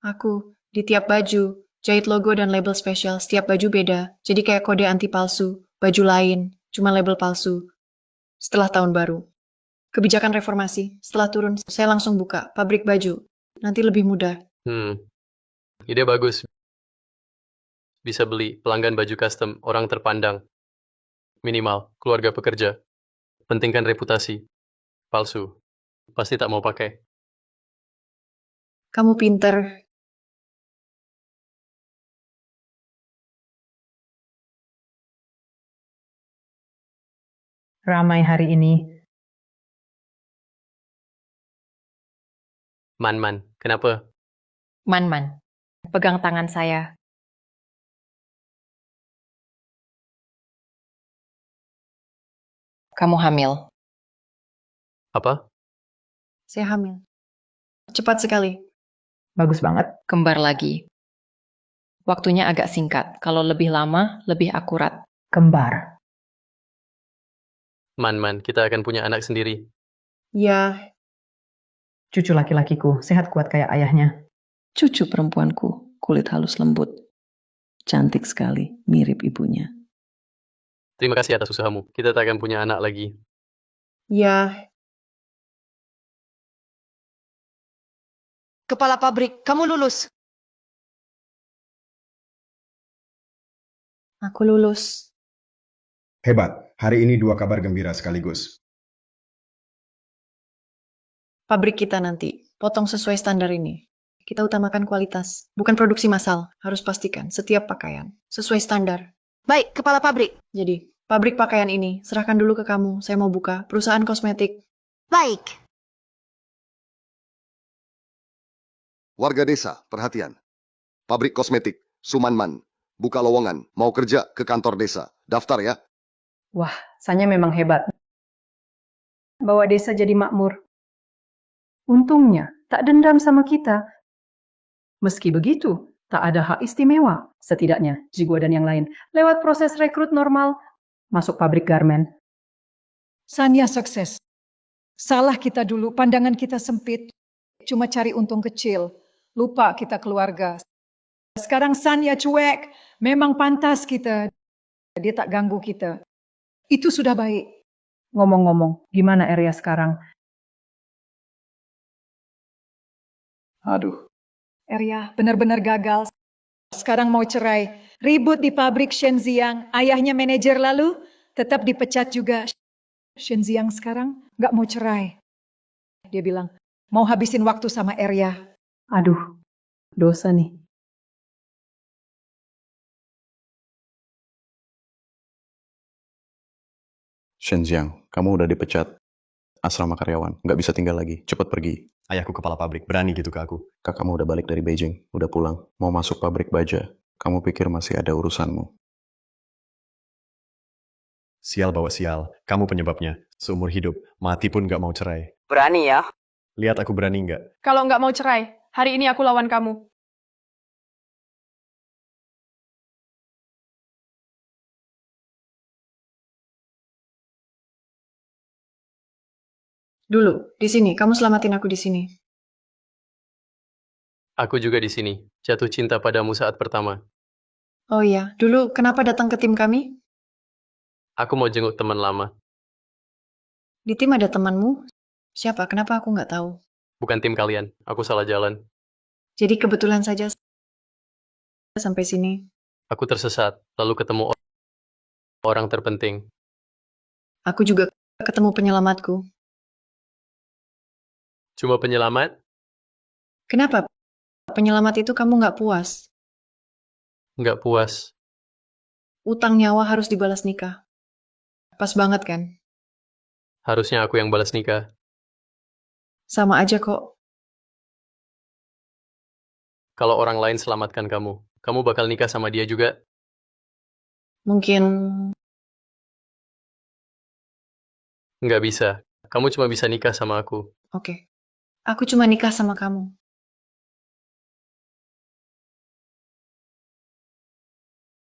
Aku, di tiap baju, jahit logo dan label spesial. Setiap baju beda. Jadi kayak kode anti palsu. Baju lain, cuma label palsu. Setelah tahun baru. Kebijakan reformasi. Setelah turun, saya langsung buka pabrik baju. Nanti lebih mudah. Ide bagus. Bisa beli pelanggan baju custom, orang terpandang. Minimal, keluarga pekerja. Pentingkan reputasi. Palsu. Pasti tak mau pakai. Kamu pinter. Ramai hari ini. Man, kenapa? Man, pegang tangan saya. Kamu hamil. Apa? Saya hamil. Cepat sekali. Bagus banget. Kembar lagi. Waktunya agak singkat. Kalau lebih lama, lebih akurat. Kembar. Man, kita akan punya anak sendiri. Ya. Cucu laki-lakiku, sehat kuat kayak ayahnya. Cucu perempuanku, kulit halus lembut. Cantik sekali, mirip ibunya. Terima kasih atas usahamu. Kita tak akan punya anak lagi. Ya. Kepala pabrik, kamu lulus. Aku lulus. Hebat, hari ini 2 kabar gembira sekaligus. Pabrik kita nanti, potong sesuai standar ini. Kita utamakan kualitas, bukan produksi massal. Harus pastikan setiap pakaian sesuai standar. Baik, kepala pabrik. Jadi, pabrik pakaian ini, serahkan dulu ke kamu. Saya mau buka perusahaan kosmetik. Baik. Warga desa, perhatian. Pabrik kosmetik, Sumanman. Buka lowongan, mau kerja ke kantor desa. Daftar ya. Wah, Sanya memang hebat. Bawa desa jadi makmur. Untungnya, tak dendam sama kita. Meski begitu, tak ada hak istimewa. Setidaknya, Jigua dan yang lain. Lewat proses rekrut normal, masuk pabrik garmen. Sanya sukses. Salah kita dulu, pandangan kita sempit. Cuma cari untung kecil. Lupa kita keluarga. Sekarang Sanya cuek. Memang pantas kita. Dia tak ganggu kita. Itu sudah baik. Ngomong-ngomong, gimana Area sekarang? Aduh. Eria benar-benar gagal. Sekarang mau cerai. Ribut di pabrik Shenziang. Ayahnya manajer lalu tetap dipecat juga. Shenziang sekarang nggak mau cerai. Dia bilang, mau habisin waktu sama Eria. Aduh, dosa nih. Shenziang, kamu udah dipecat. Asrama karyawan, nggak bisa tinggal lagi. Cepat pergi. Ayahku kepala pabrik, berani gitu ke aku. Kakakmu udah balik dari Beijing, udah pulang. Mau masuk pabrik baja. Kamu pikir masih ada urusanmu. Sial bawa sial, kamu penyebabnya. Seumur hidup, mati pun nggak mau cerai. Berani ya? Lihat aku berani nggak? Kalau nggak mau cerai, hari ini aku lawan kamu. Dulu, di sini. Kamu selamatin aku di sini. Aku juga di sini. Jatuh cinta padamu saat pertama. Oh iya, dulu kenapa datang ke tim kami? Aku mau jenguk teman lama. Di tim ada temanmu? Siapa? Kenapa aku nggak tahu? Bukan tim kalian. Aku salah jalan. Jadi kebetulan saja sampai sini. Aku tersesat, lalu ketemu orang terpenting. Aku juga ketemu penyelamatku. Cuma penyelamat? Kenapa? Penyelamat itu kamu nggak puas? Nggak puas. Utang nyawa harus dibalas nikah. Pas banget kan? Harusnya aku yang balas nikah. Sama aja kok. Kalau orang lain selamatkan kamu, kamu bakal nikah sama dia juga? Mungkin Nggak bisa. Kamu cuma bisa nikah sama aku. oke. Aku cuma nikah sama kamu.